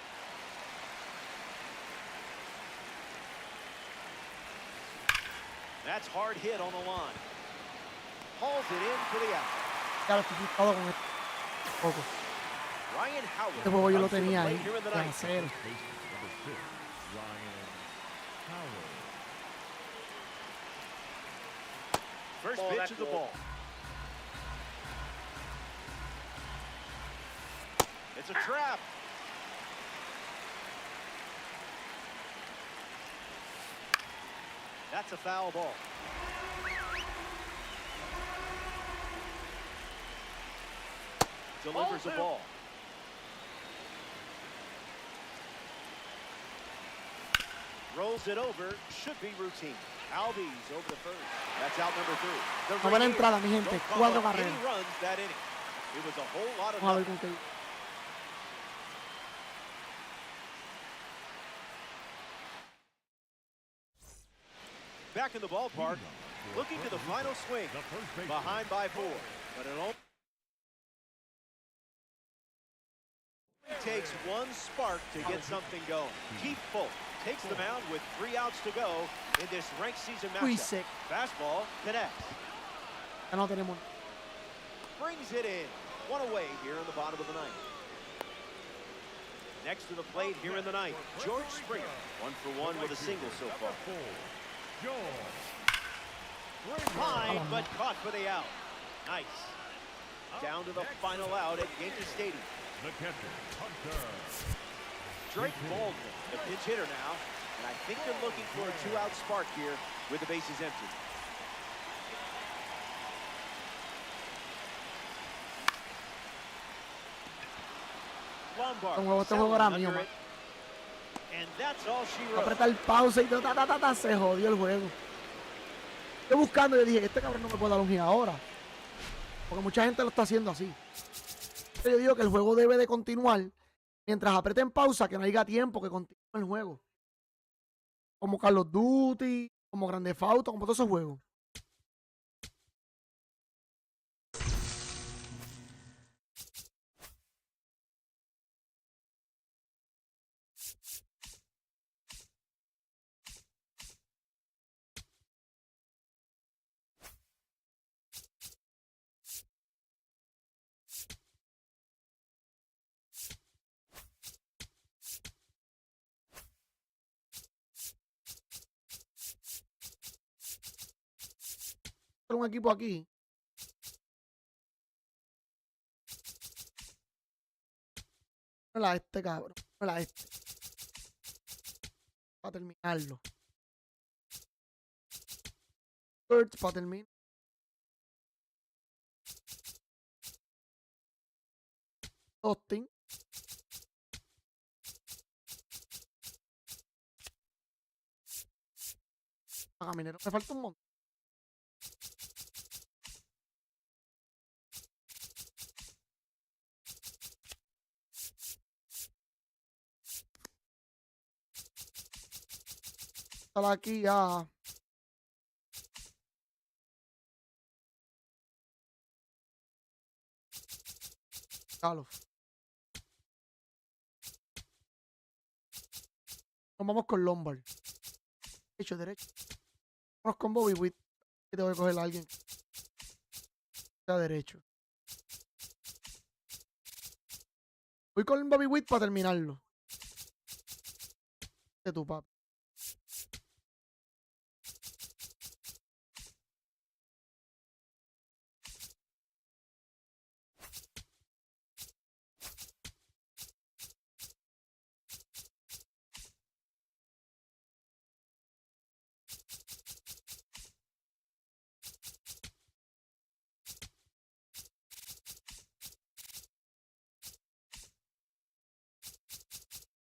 That's hard hit on the line. Hauls it in for the out. Ya lo estoy todo con esto. Poco. Ryan Howard. Este juego yo lo comes to the tenía plate ahí. here in the De ninth. hacer. Number 6, Ryan Howard. First Ball, pitch that's of the low. ball. It's a trap. That's a foul ball. delivers a ball. Rolls it over, should be routine. Albies over the first. That's out number 3. The Buena entrada, mi gente. 4 carreras. He runs that inning. It was a whole lot of Vamos a ver con qué. back in the ballpark, looking to the final swing. Behind by 4, but it only takes one spark to get something going. Keith Folk takes the mound with 3 outs to go in this ranked season matchup. Fastball connects. Ya no tenemos. Brings it in. 1 away here in the bottom of the 9th. Next to the plate here in the 9th, George Springer. 1 for 1 with a single so far. Line, but caught for the out. Nice. Down to the final out at Yankee Stadium. The catcher, Hunter. Drake Baldwin, the pinch hitter now, and I think they're looking for a 2-out spark here with the bases empty. Lombard, Este juego era mío, man. and that's all she wrote. Apretar pausa y se jodió el juego. Estoy buscando y dije, este cabrón no me puede dar un hit ahora. Porque mucha gente lo está haciendo así. Yo digo que el juego debe de continuar mientras aprieten pausa, que no haya tiempo que continúe el juego. Como Call of Duty, como Grand Theft Auto, como todos esos juegos. Un equipo aquí. No este cabrón. No este. Para terminarlo. Para terminar. Austin. A Caminero me falta un montón. Aquí ya. Carlos. Nos vamos con Lombard. Derecho, derecho. Vamos con Bobby Witt. Que tengo que coger a alguien. Sea derecho. Voy con Bobby Witt para terminarlo. De tu papá.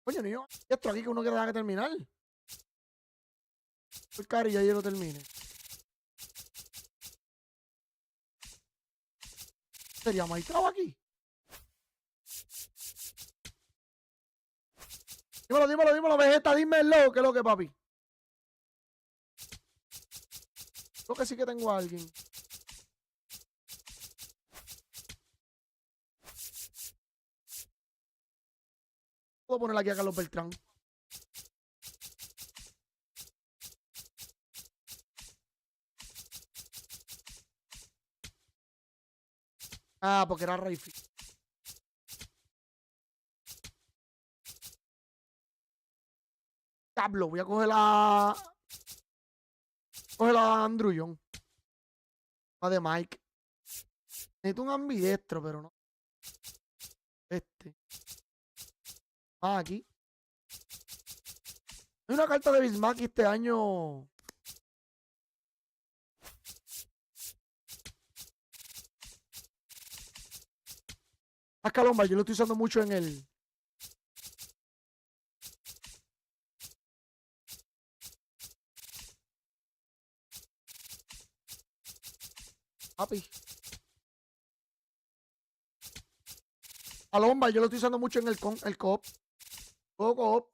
Coño, niño, esto aquí que uno quiere dejar que terminar. El cari ya yo lo termine. ¿Sería maestrado aquí? Dímelo, Vegeta, dímelo, que es lo que, papi. Creo que sí que tengo a alguien. Puedo poner aquí a Carlos Beltrán. Ah, porque era Rayfield. Diablo, voy a coger la... Coger a Andrew Young. La de Mike. Necesito un ambidestro, pero no. Este. Ah, aquí. Hay una carta de Bismarck este año. Calomba, yo lo estoy usando mucho en el... Papi. A Lomba, yo lo estoy usando mucho en el co-op. Juego co-op.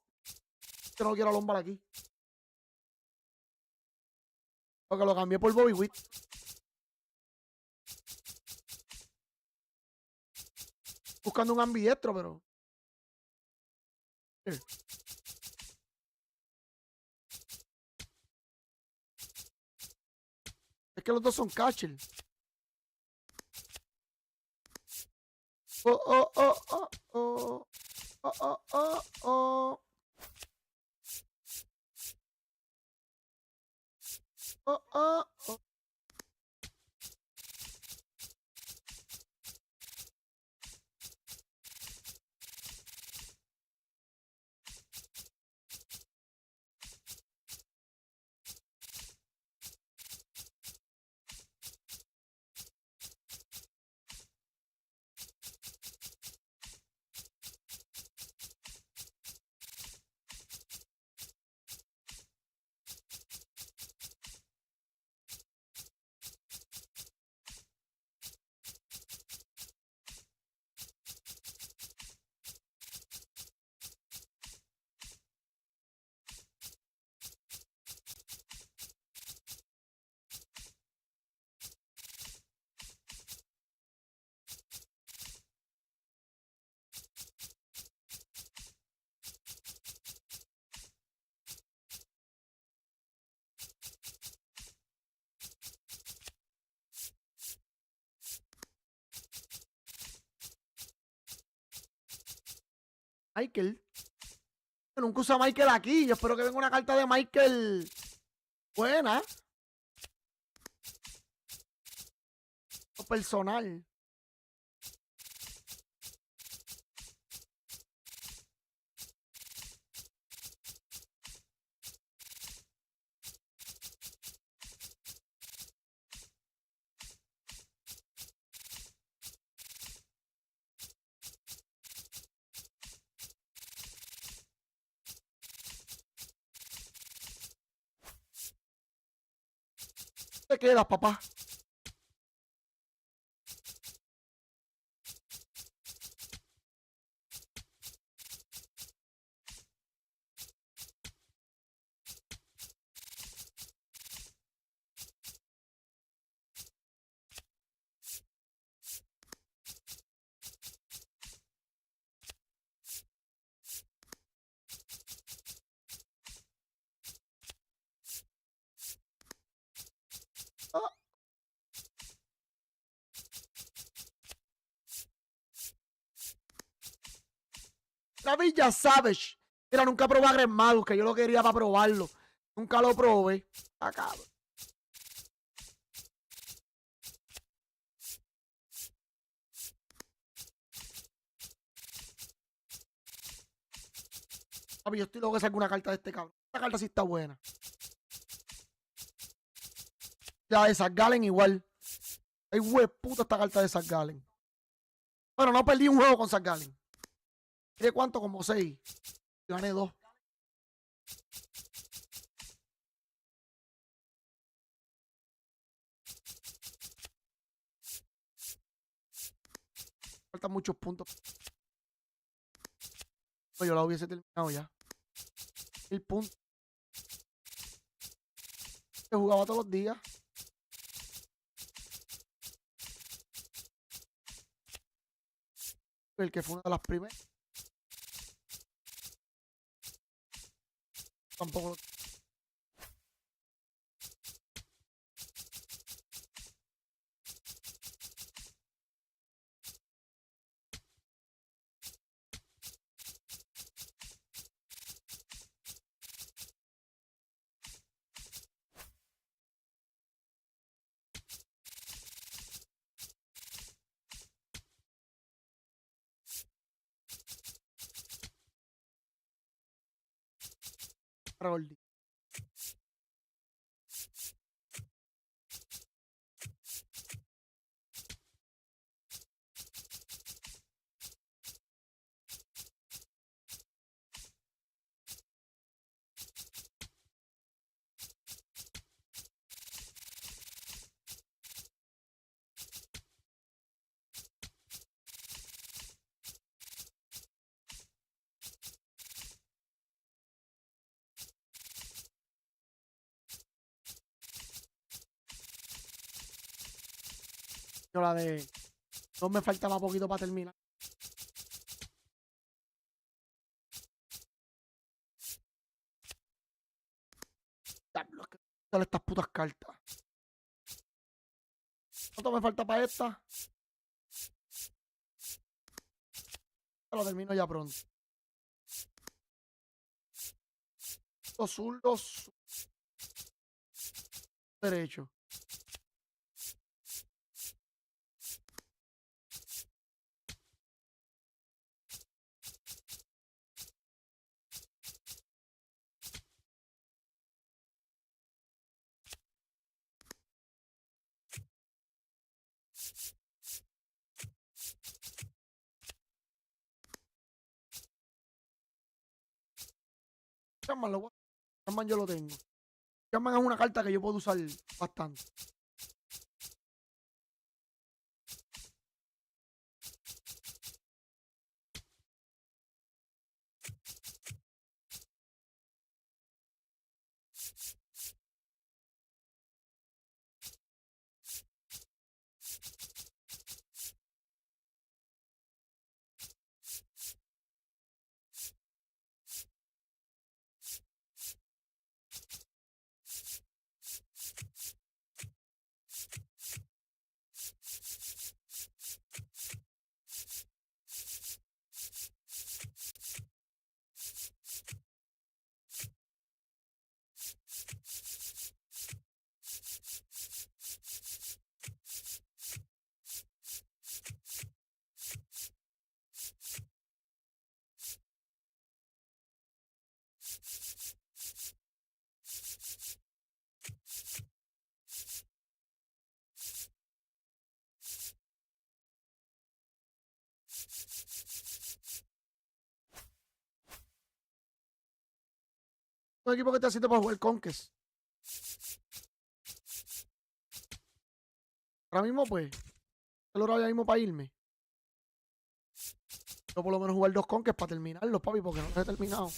Yo no quiero a Lomba aquí. Porque lo cambié por Bobby Witt. Buscando un ambidiestro, pero... Es que los dos son catcher. Oh, oh, oh, oh, oh. Oh, oh, oh, oh. Oh, oh, oh. Michael. Yo nunca usa Michael aquí. Yo espero que venga una carta de Michael buena. O personal. ¿Te quedas, papá? Ah. La Villa Savage. Mira, nunca probé a Gremado, que yo lo quería para probarlo. Nunca lo probé. Acá. Papi, yo estoy loco que salga una carta de este cabrón. Esta carta sí está buena. La de Zach Gallen igual. Ay, hueputa esta carta de Zach Gallen. Bueno, no perdí un juego con Zach Gallen. ¿Tiene cuánto? Como 6. Gané 2. Faltan muchos puntos. Pues yo la hubiese terminado ya. El punto. Se jugaba todos los días. El que fue una de las primeras. Tampoco. Roldi. Yo la de... No me faltaba poquito para terminar. Diablo, que salen estas putas cartas. ¿Cuánto me falta para esta? Lo termino ya pronto. Los zurdos. Derecho. Chairman yo lo tengo. Chairman es una carta que yo puedo usar bastante. Un equipo que está haciendo para jugar Conquest. Ahora mismo, pues, el hora ya mismo para irme. Yo por lo menos jugar 2 Conquest para terminarlos, papi, porque no los he terminado.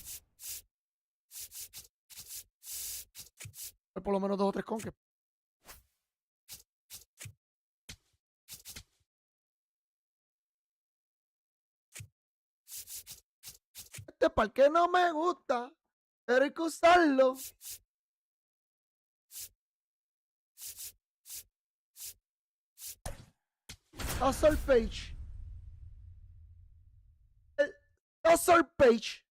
Por lo menos 2 o 3 Conquest. Este parque no me gusta, pero hay que usarlo. Hustle Page. El Hustle Page.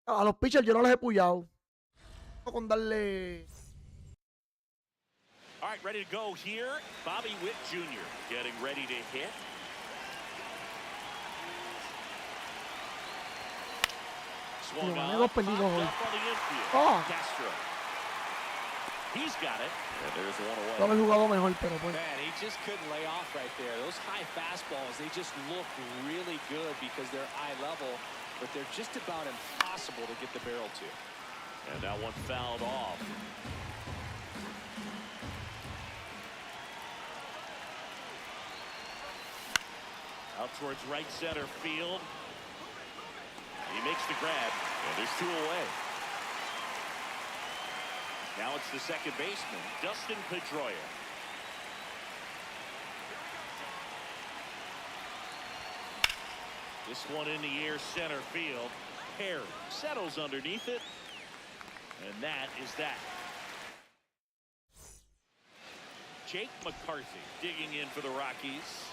A los pitchers yo no les he puyado. Con darle... All right, ready to go here. Bobby Witt Jr. getting ready to hit. Swung on, popped up on the infield. Castro. He's got it. And there's one away. No me he jugado mejor, pero pues. Man, he just couldn't lay off right there. Those high fastballs, they just look really good because they're eye level, but they're just about impossible to get the barrel to. And that one fouled off. Out towards right center field. He makes the grab, and there's 2 away. Now it's the second baseman, Dustin Pedroia. This one in the air, center field. Perry settles underneath it, and that is that. Jake McCarthy digging in for the Rockies.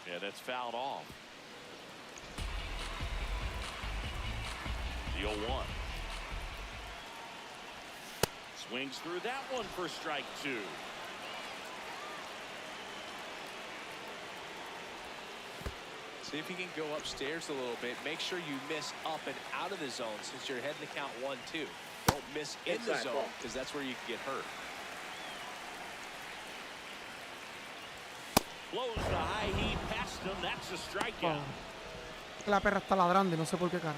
Yeah, that's fouled off. The 0-1. Swings through that one for strike 2. See if you can go upstairs a little bit. Make sure you miss up and out of the zone since you're heading to count 1-2. Don't miss in the zone because that's where you can get hurt. Blows the high heat past him. That's a strikeout. La perra está ladrando y no sé por qué cara.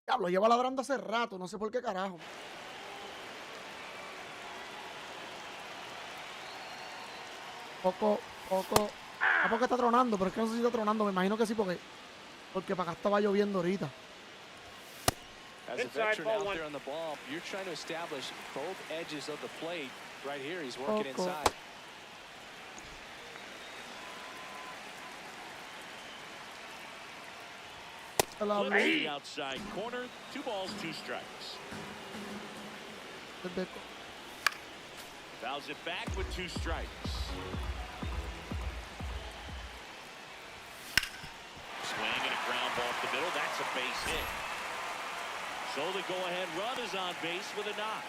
Diablo, lleva ladrando hace rato, no sé por qué carajo. Poco. ¿A poco está tronando? Pero es que no sé si está tronando, me imagino que sí, porque para acá estaba lloviendo ahorita. As a veteran out there on the ball, you're trying to establish both edges of the plate. Right here, he's working inside. Flips the outside corner. 2 balls, 2 strikes. Fouls it back with 2 strikes. Swing and a ground ball up the middle. That's a base hit. So the go-ahead run is on base with a knock.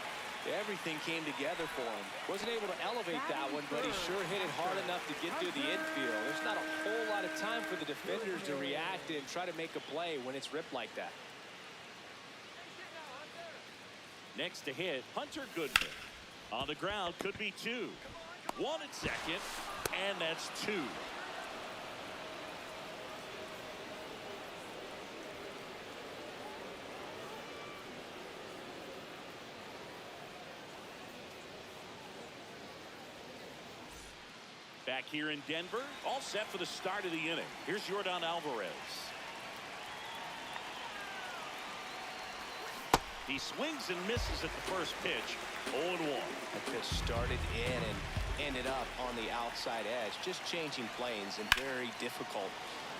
Everything came together for him. Wasn't able to elevate that one, but he sure hit it hard enough to get through the infield. There's not a whole lot of time for the defenders to react and try to make a play when it's ripped like that. Next to hit, Hunter Goodman. On the ground, could be 2. 1 at second, and that's 2. Back here in Denver, all set for the start of the inning. Here's Yordan Alvarez. He swings and misses at the first pitch. 0-1. That pitch started in and ended up on the outside edge. Just changing planes and very difficult,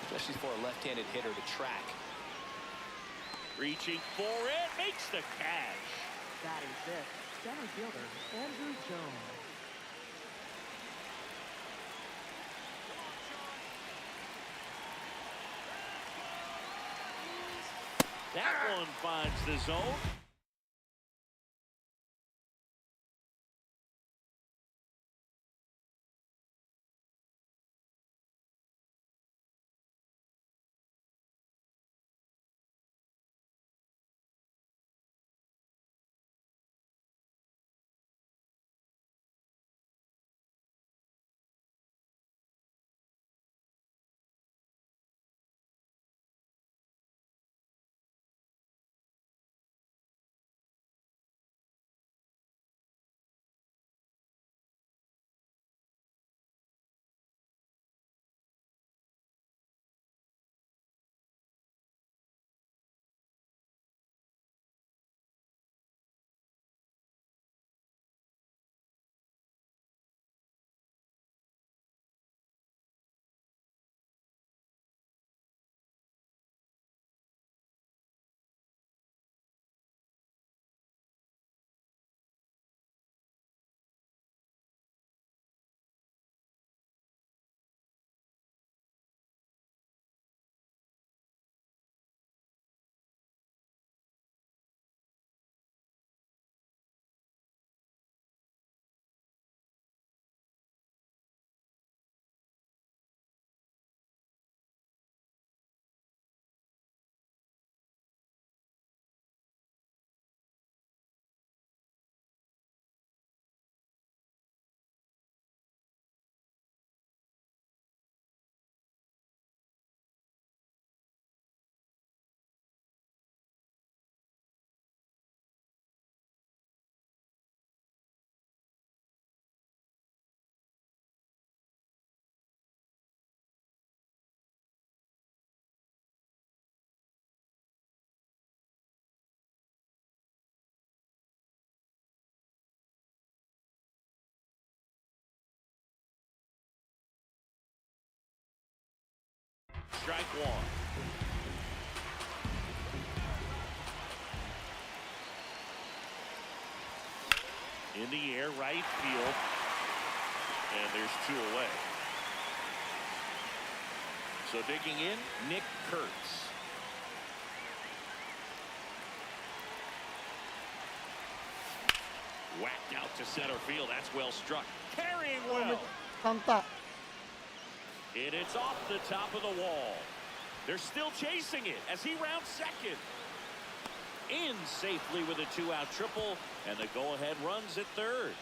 especially for a left-handed hitter to track. Reaching for it, makes the catch. That is it. Center fielder Andrew Jones. That one finds the zone. strike one. In the air, right field. And there's 2 away. So digging in, Nick Kurtz. Whacked out to center field. That's well struck. Carrying well. Santa. And it's off the top of the wall. They're still chasing it as he rounds second. In safely with a 2-out triple, and the go-ahead runs at third.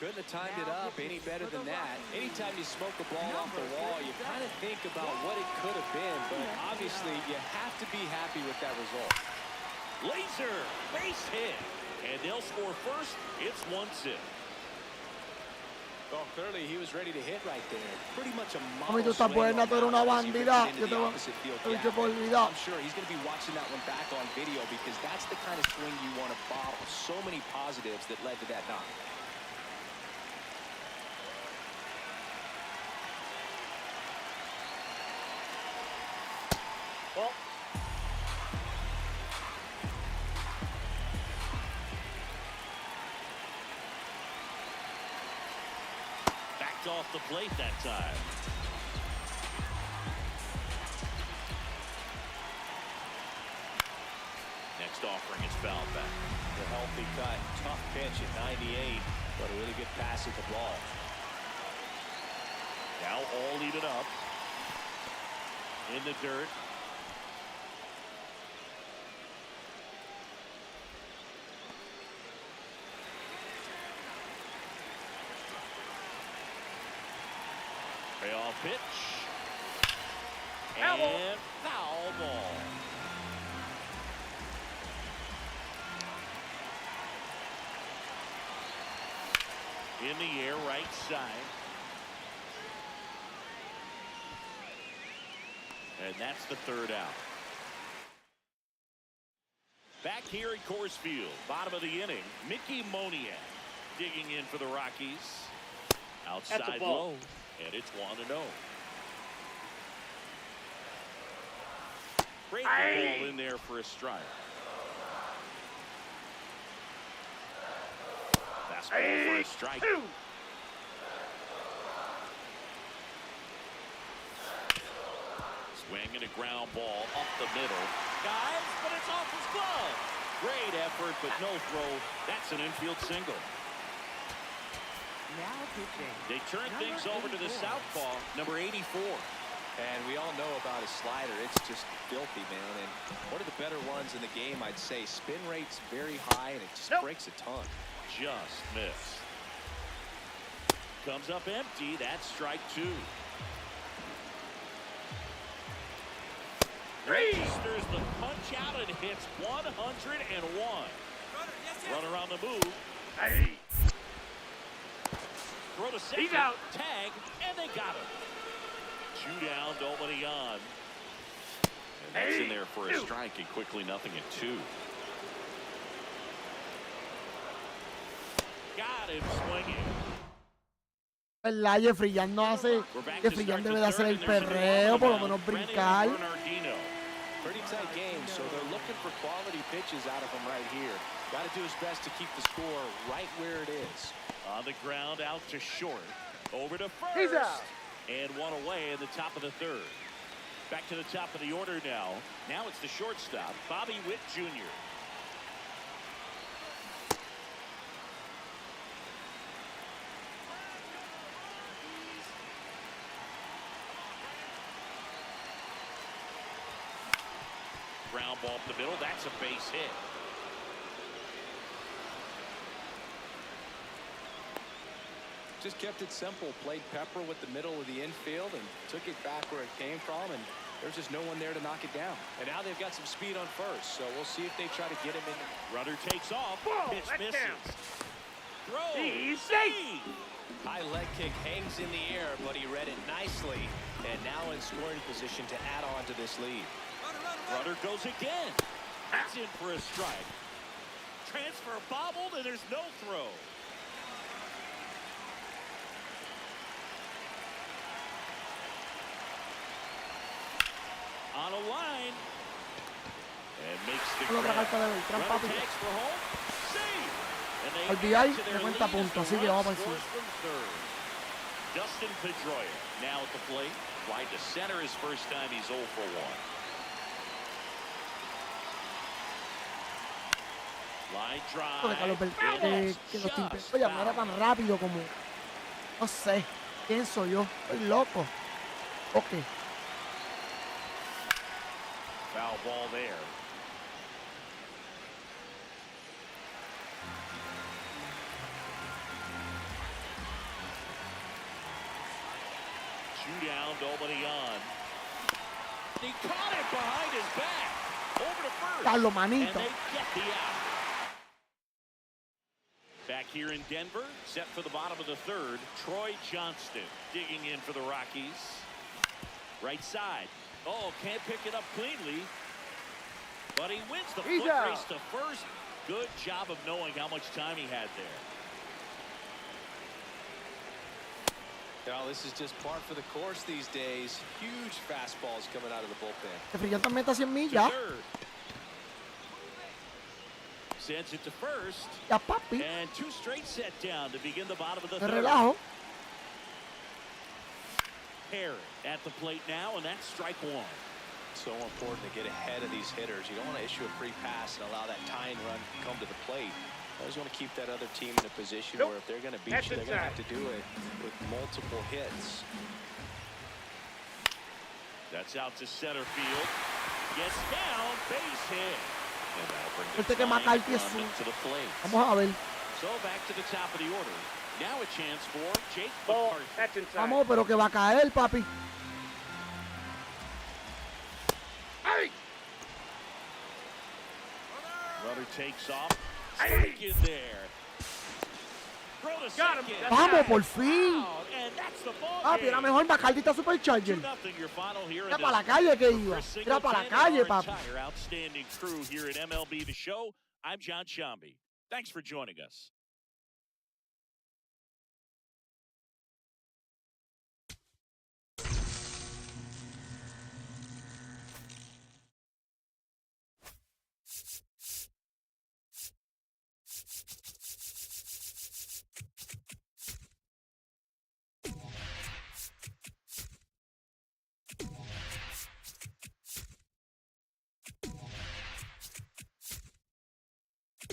Couldn't have timed it up any better than that. Anytime you smoke a ball off the wall, you kind of think about what it could have been, but obviously you have to be happy with that result. Laser, base hit, and they'll score first. It's 1-0. Well, clearly he was ready to hit right there. Pretty much a Mami, tú estás buena, tú eres una bandida. Yo te voy a olvidar. I'm sure he's going to be watching that one back on video because that's the kind of swing you want to bottle. So many positives that led to that knock. Well, backed off the plate that time. Next offering is fouled back. A healthy cut. Tough pitch at 98, but a really good pass at the ball. Now all even up. In the dirt. Payoff pitch. And foul ball. In the air, right side. And that's the 3rd out. Back here at Coors Field, bottom of the inning, Mickey Moniak digging in for the Rockies. Outside low, and it's 1-0. Breaking ball in there for a strike. Fastball for a strike. Swinging a ground ball up the middle. Guys, but it's off his glove. Great effort, but no throw. That's an infield single. Now pitching. They turn things over to the southpaw, number 84. And we all know about his slider. It's just filthy, man. And one of the better ones in the game, I'd say. Spin rate's very high, and it just breaks a ton. Just missed. Comes up empty. That's strike 2. Registers the punch out and hits 101. Runner on the move. Throw to second. He's out. Tag, and they got him. 2 down, nobody on. And that's in there for a strike, and quickly 0-2. Got him swinging. ¿Verdad? Jeffrey Jan no hace. Jeffrey Jan debe de hacer el perreo, por lo menos brincar. Pretty tight game, so they're looking for quality pitches out of him right here. Got to do his best to keep the score right where it is. On the ground, out to short. Over to first. He's out. And 1 away in the top of the 3rd. Back to the top of the order now. Now it's the shortstop, Bobby Witt Jr. Ground ball up the middle. That's a base hit. Just kept it simple. Played pepper with the middle of the infield and took it back where it came from. And there's just no one there to knock it down. And now they've got some speed on first. So we'll see if they try to get him in. Runner takes off. Whoa, Pitch that misses. counts. Throw. He's safe. High leg kick hangs in the air, but he read it nicely. And now in scoring position to add on to this lead. Runner goes again. That's in for a strike. Transfer bobbled, and there's no throw. con la otra carta de Beltrán, papi. Al BI me cuenta puntos, así que vamos para encima. Dustin Pedroia now at the plate. Wide to center his first time. He's 0 for 1. Line drive. Carlos Beltrán, que los Timpes, oye, no era tan rápido como, no sé, pienso yo, estoy loco. Ok. Foul ball there. Down, nobody on. He caught it behind his back. Over to first. Carlos Manito. And they get the out. Back here in Denver, set for the bottom of the third. Troy Johnston digging in for the Rockies. Right side. Oh, can't pick it up cleanly. But he wins the foot race to first. Good job of knowing how much time he had there. Well, this is just par for the course these days. Huge fastballs coming out of the bullpen. Frillán también está 100 millas. Sends it to first. Ya, papi. And 2 straight set down to begin the bottom of the Me third. relajo. Perry at the plate now, and that's strike 1. So important to get ahead of these hitters. You don't want to issue a free pass and allow that tying run to come to the plate. I always want to keep that other team in a position where if they're going to beat you, they're going to have to do it with multiple hits. That's out to center field. Gets down, base hit. And that'll bring Este que McCarthy es to the plate. Vamos a ver. So back to the top of the order. Now a chance for Jake McCarthy. Vamos, pero que va a caer, papi. Runner takes off. Strike in there. Throw to second. Vamos, por fin. And that's the ball Papi, era mejor McCarthy está supercharger. 2-0 your final here. Era para la calle que iba. Era para la calle, papi. Outstanding crew here at MLB The Show. I'm John Shambi. Thanks for joining us.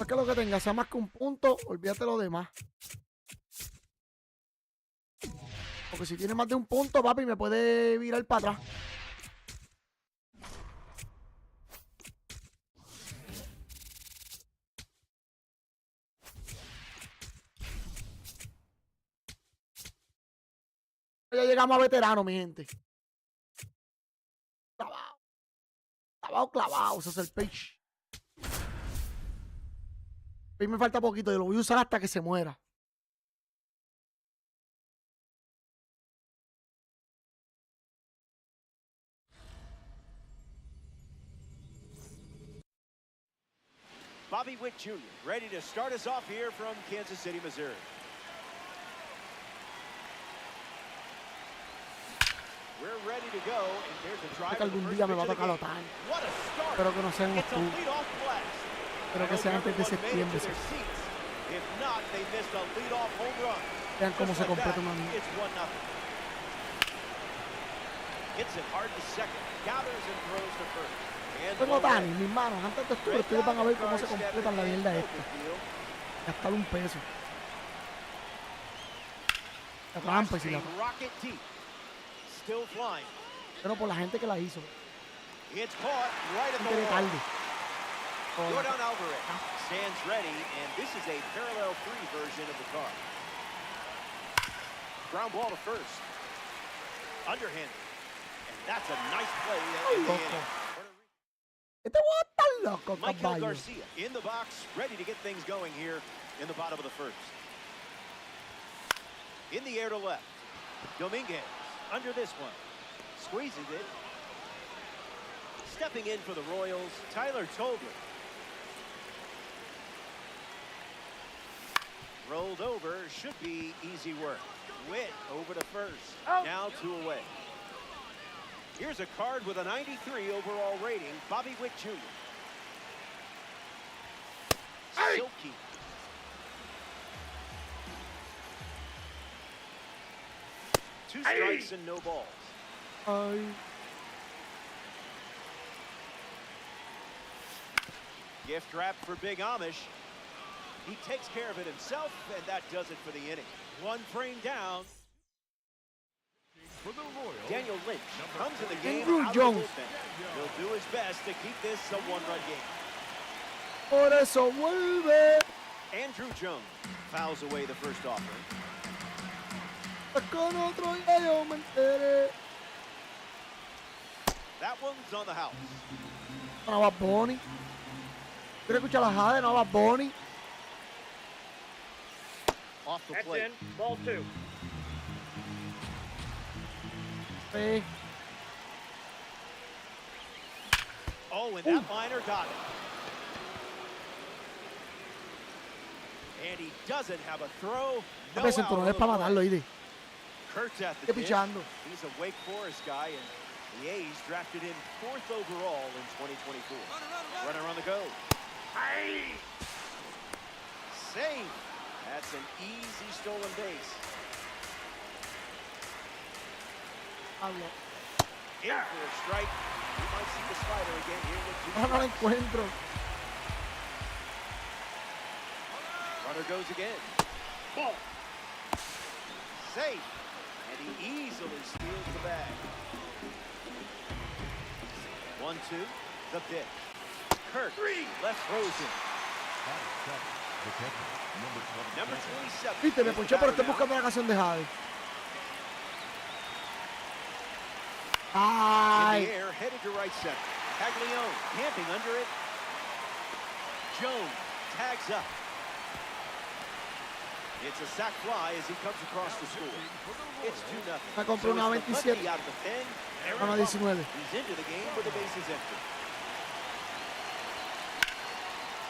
Que lo que tenga sea más que un punto, olvídate lo demás. Porque si tiene más de un punto, papi, me puede virar para atrás. Ya llegamos a veterano, mi gente. Clavado. Clavado, clavado. Ese es el page. A mí me falta poquito, yo lo voy a usar hasta que se muera. Bobby Witt Jr. ready to start us off here from Kansas City, Missouri. We're ready to go, and there's a drive. Que algún día me va a tocar Otani. Espero que no sea en octubre. Espero que sea antes de septiembre. Vean cómo se completa una mía. Tengo Otani, mis manos, antes de octubre ustedes van a ver cómo se completan la mierda esta. Gastar un peso. La trampa y si la pero por la gente que la hizo. It's caught right at the wall. Jordan Alvarez stands ready, and this is a parallel-free version of the car. Ground ball to first. Underhanded. And that's a nice play in the inning. Este juego está loco, Michael caballo. Garcia in the box, ready to get things going here in the bottom of the first. In the air to left. Dominguez under this one. Squeezes it. Stepping in for the Royals, Tyler Tolbert. Rolled over, should be easy work. Witt over to first. Now 2 away. Here's a card with a 93 overall rating, Bobby Witt Jr. Aquí. Two strikes and no balls. Ay. Gift wrap for Big Amish. He takes care of it himself, and that does it for the inning. One frame down. For the Royals, Daniel Lynch comes in the game Andrew out of Jones. the bullpen. He'll do his best to keep this a one-run game. Por eso vuelve. Andrew Jones fouls away the first offering. Con otro ya yo me enteré. That one's on the house. No va Bonnie. ¿Quieres escuchar la jade? No va Bonnie. Off the That's plate. in. Ball 2. Sí. Oh, and that liner got it. And he doesn't have a throw. No Me siento, out no on es the para play. matarlo, ¿oíste? Kurtz at the Estoy dish. pichando. He's a Wake Forest guy, and the A's drafted him 4th overall in 2024. Runner on the go. Save. That's an easy stolen base. Hablo. In for a strike. You might see the slider again here with two Ahora no la strikes. encuentro. Runner goes again. Ball. Safe. And he easily steals the bag. 1-2. The pitch. Kirk left Rosen. batting seven, the catcher, Number 27. Viste, me is the ponché, pero batter estoy now. buscando la canción de Jade. In Ay. the air, headed to right center. Caglione camping under it. Jones tags up. It's a sac fly as he comes across the score. It's 2-0. Me compré una So it's the 27. lefty out of the pen. Aaron Una Bummer. 19. He's into the game with the bases empty.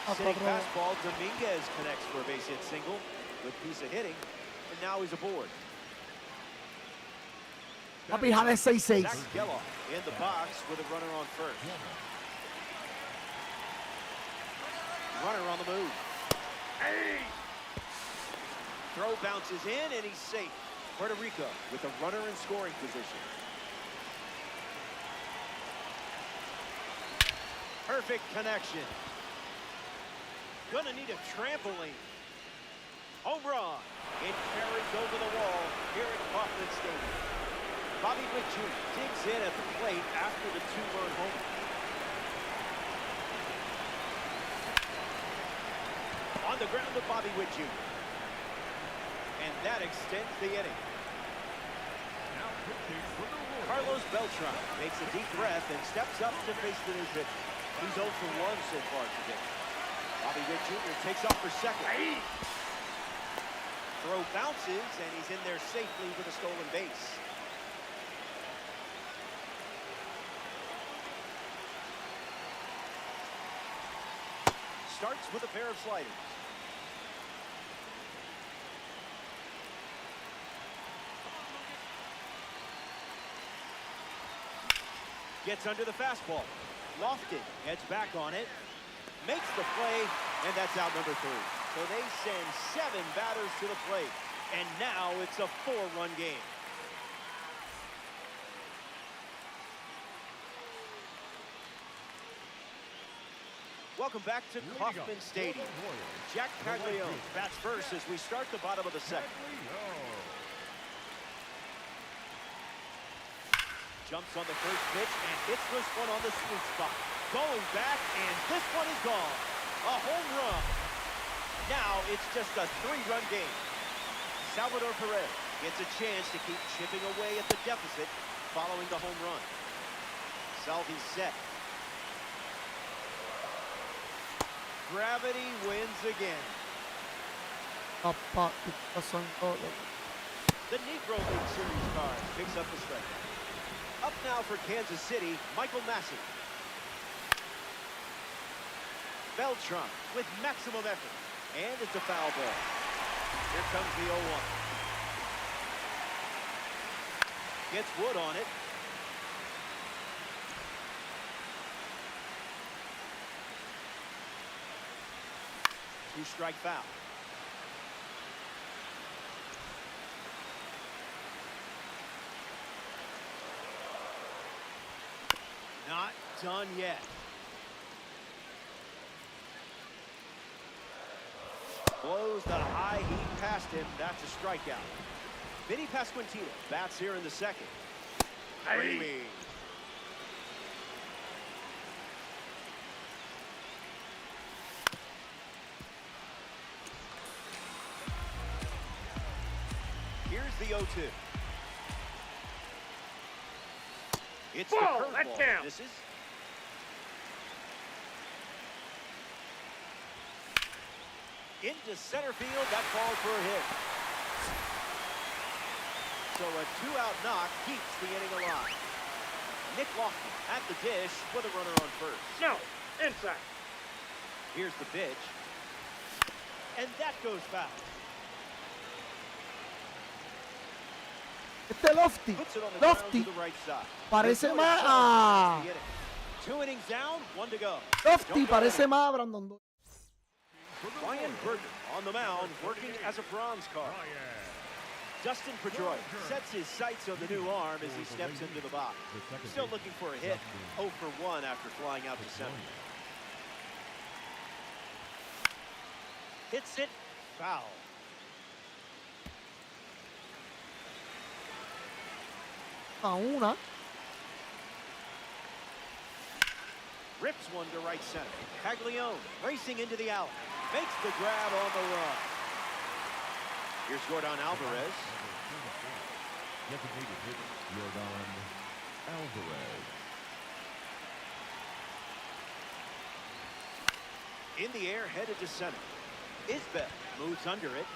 A Sitting 4. fastball, Dominguez connects for a base hit single. Good piece of hitting. And now he's aboard. Papi, Jade es 6-6. Zach Geloff in the box with a runner on first. Runner on the move. Throw bounces in and he's safe. Puerto Rico with a runner in scoring position. Perfect connection. Gonna need a trampoline. Home run. It carries over the wall here at Kauffman Stadium. Bobby Witt Jr. digs in at the plate after the two-run homer. On the ground with Bobby Witt Jr. And that extends the inning. now pitching for the Royals, Carlos Beltran makes a deep breath and steps up to face the new pitcher. He's 0 for 1 so far today. Bobby Witt Jr. takes off for second. Throw bounces, and he's in there safely with a stolen base. Starts with a pair of sliders. Gets under the fastball. Lofted, heads back on it. Makes the play, and that's out number 3. So they send 7 batters to the plate. And now it's a 4-run game. Welcome back to Kauffman Stadium. Jack Caglione bats first as we start the bottom of the second. Jumps on the first pitch and hits this one on the sweet spot. Going back, and this one is gone. A home run. Now it's just a 3-run game. Salvador Perez gets a chance to keep chipping away at the deficit following the home run. Salvi's set. Gravity wins again. Papá, estas son todos. The Negro League Series card picks up the strike. Up now for Kansas City, Michael Massey. Beltran with maximum effort. And it's a foul ball. Here comes the 0-1. Gets Wood on it. 2-strike foul. Not done yet. Blows the high heat past him. That's a strikeout. Vinny Pasquantino bats here in the second. Creamy. Here's the 0-2. It's the curveball. This is into center field. That falls for a hit. So a 2-out knock keeps the inning alive. Nick Lofton at the dish with a runner on first. No, inside. Here's the pitch. And that goes foul. Este Lofty. Puts it on the ground Lofty. to the right side. Parece The más third a... starts the inning. 2 innings down, 1 to go. Lofty Don't go parece anywhere. más a Brandon Doyle. Ryan Berger on the mound, working as a bronze card. Dustin Pedroia sets his sights on the new arm as he steps into the box. Still looking for a hit. 0 for 1 after flying out to center. Hits it, foul. A una. Rips one to right center. Caglione racing into the alley. Makes the grab on the run. Here's Jordan Alvarez. Designated hitter, Jordan Alvarez. In the air, headed to center. Isbeth moves under it.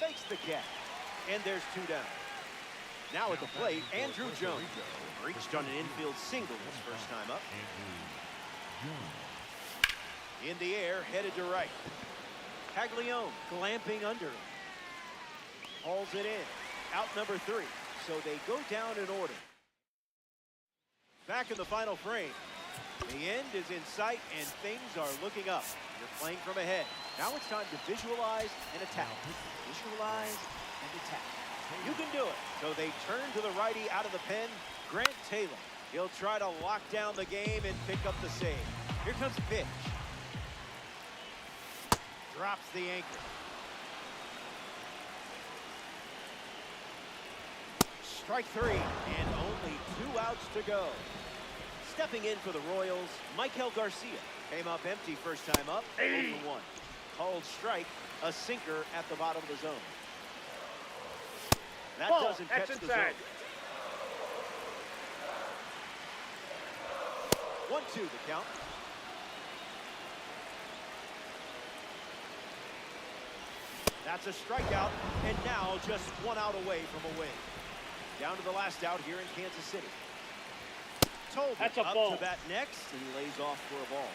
Fakes the catch. And there's 2 down. Now at the plate, Andrew Jones. Reached on an infield single his first time up. In the air, headed to right. Caglione glamping under it. Hauls it in. Out number 3. So they go down in order. Back in the final frame. The end is in sight and things are looking up. You're playing from ahead. Now it's time to visualize and attack. Visualize and attack. You can do it. So they turn to the righty out of the pen, Grant Taylor. He'll try to lock down the game and pick up the save. Here comes the pitch. Drops the anchor. Strike 3, and only 2 outs to go. Stepping in for the Royals, Michael Garcia came up empty first time up, 0 for 1. Called strike, a sinker at the bottom of the zone. That doesn't catch the zone. 1-2 the count. That's a strikeout, and now just 1 out away from a win. Down to the last out here in Kansas City. Tolby That's a up ball. to bat next, and he lays off for a ball.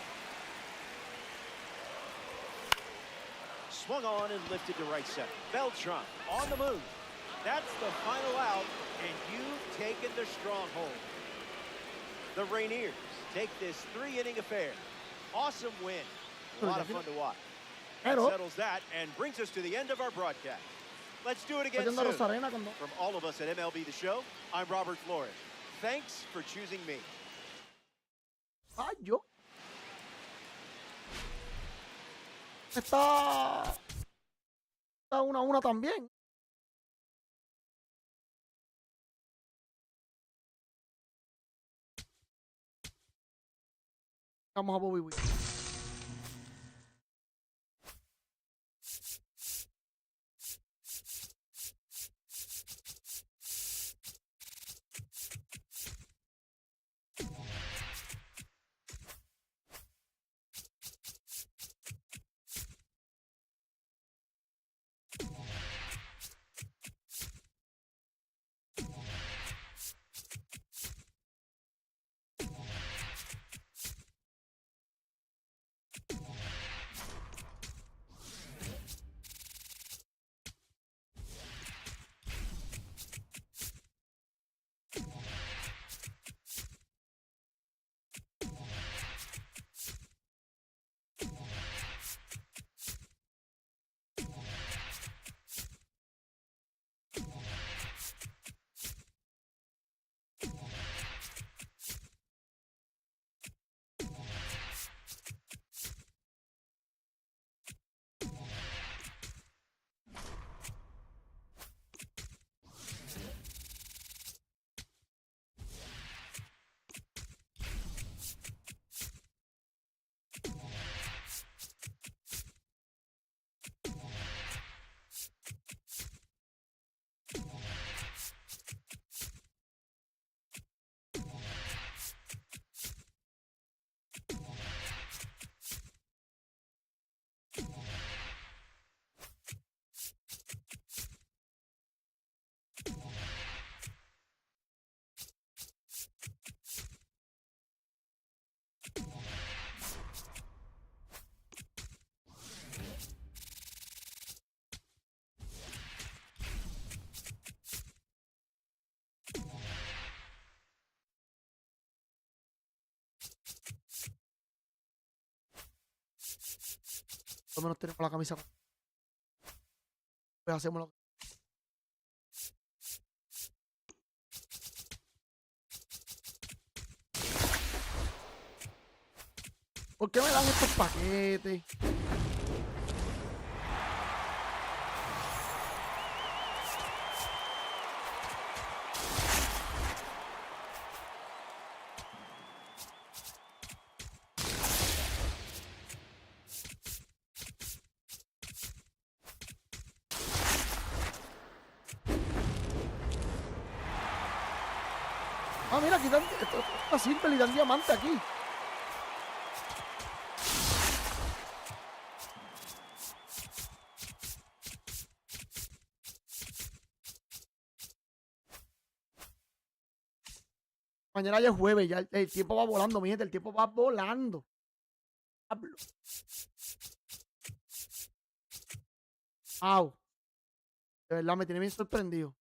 Swung on and lifted to right center. Beltran on the move. That's the final out, and you've taken the stronghold. The Rainiers take this 3-inning affair. Awesome win. A lot of fun to watch. That settles that and brings us to the end of our broadcast. Let's do it again soon. From all of us at MLB The Show, I'm Robert Flores. Thanks for choosing me. Ay, yo. Está 1-1 también. Vamos a Bobby Witt. Por lo menos tenemos la camisa. Pues hacemos lo que... ¿Por qué me dan estos paquetes? Ah, mira, aquí dan, esto está simple y dan diamante aquí. Mañana ya es jueves, ya el tiempo va volando, mi gente, el tiempo va volando. Hablo. Au. De verdad, me tiene bien sorprendido.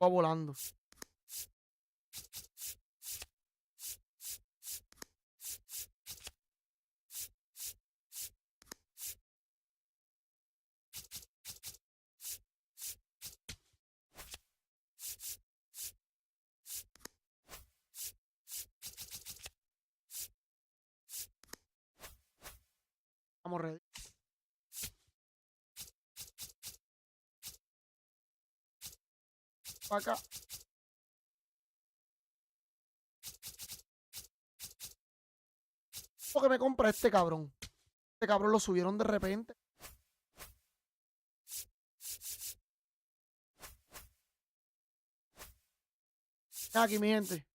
Va volando. Estamos ready. Acá. ¿Por qué me compra este cabrón? Este cabrón lo subieron de repente. Aquí, mi gente.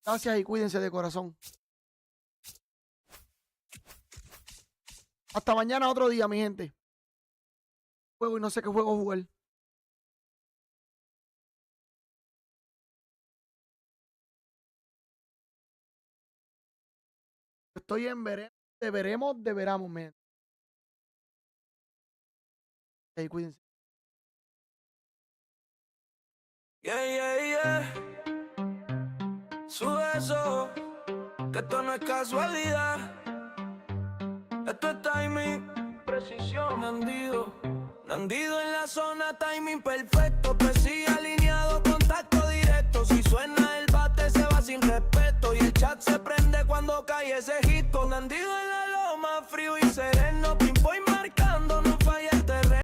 Gracias y cuídense de corazón. Hasta mañana otro día, mi gente. Juego y no sé qué juego jugar. Estoy en veremos, mi gente. Hey, cuídense. Yeah, yeah, yeah. Sube eso, que esto no es casualidad. Esto es timing, precisión, Nandido en la zona, timing perfecto. Presigue alineado, contacto directo. Si suena el bate se va sin respeto. Y el chat se prende cuando cae ese hit. Nandido en la loma, frío y sereno.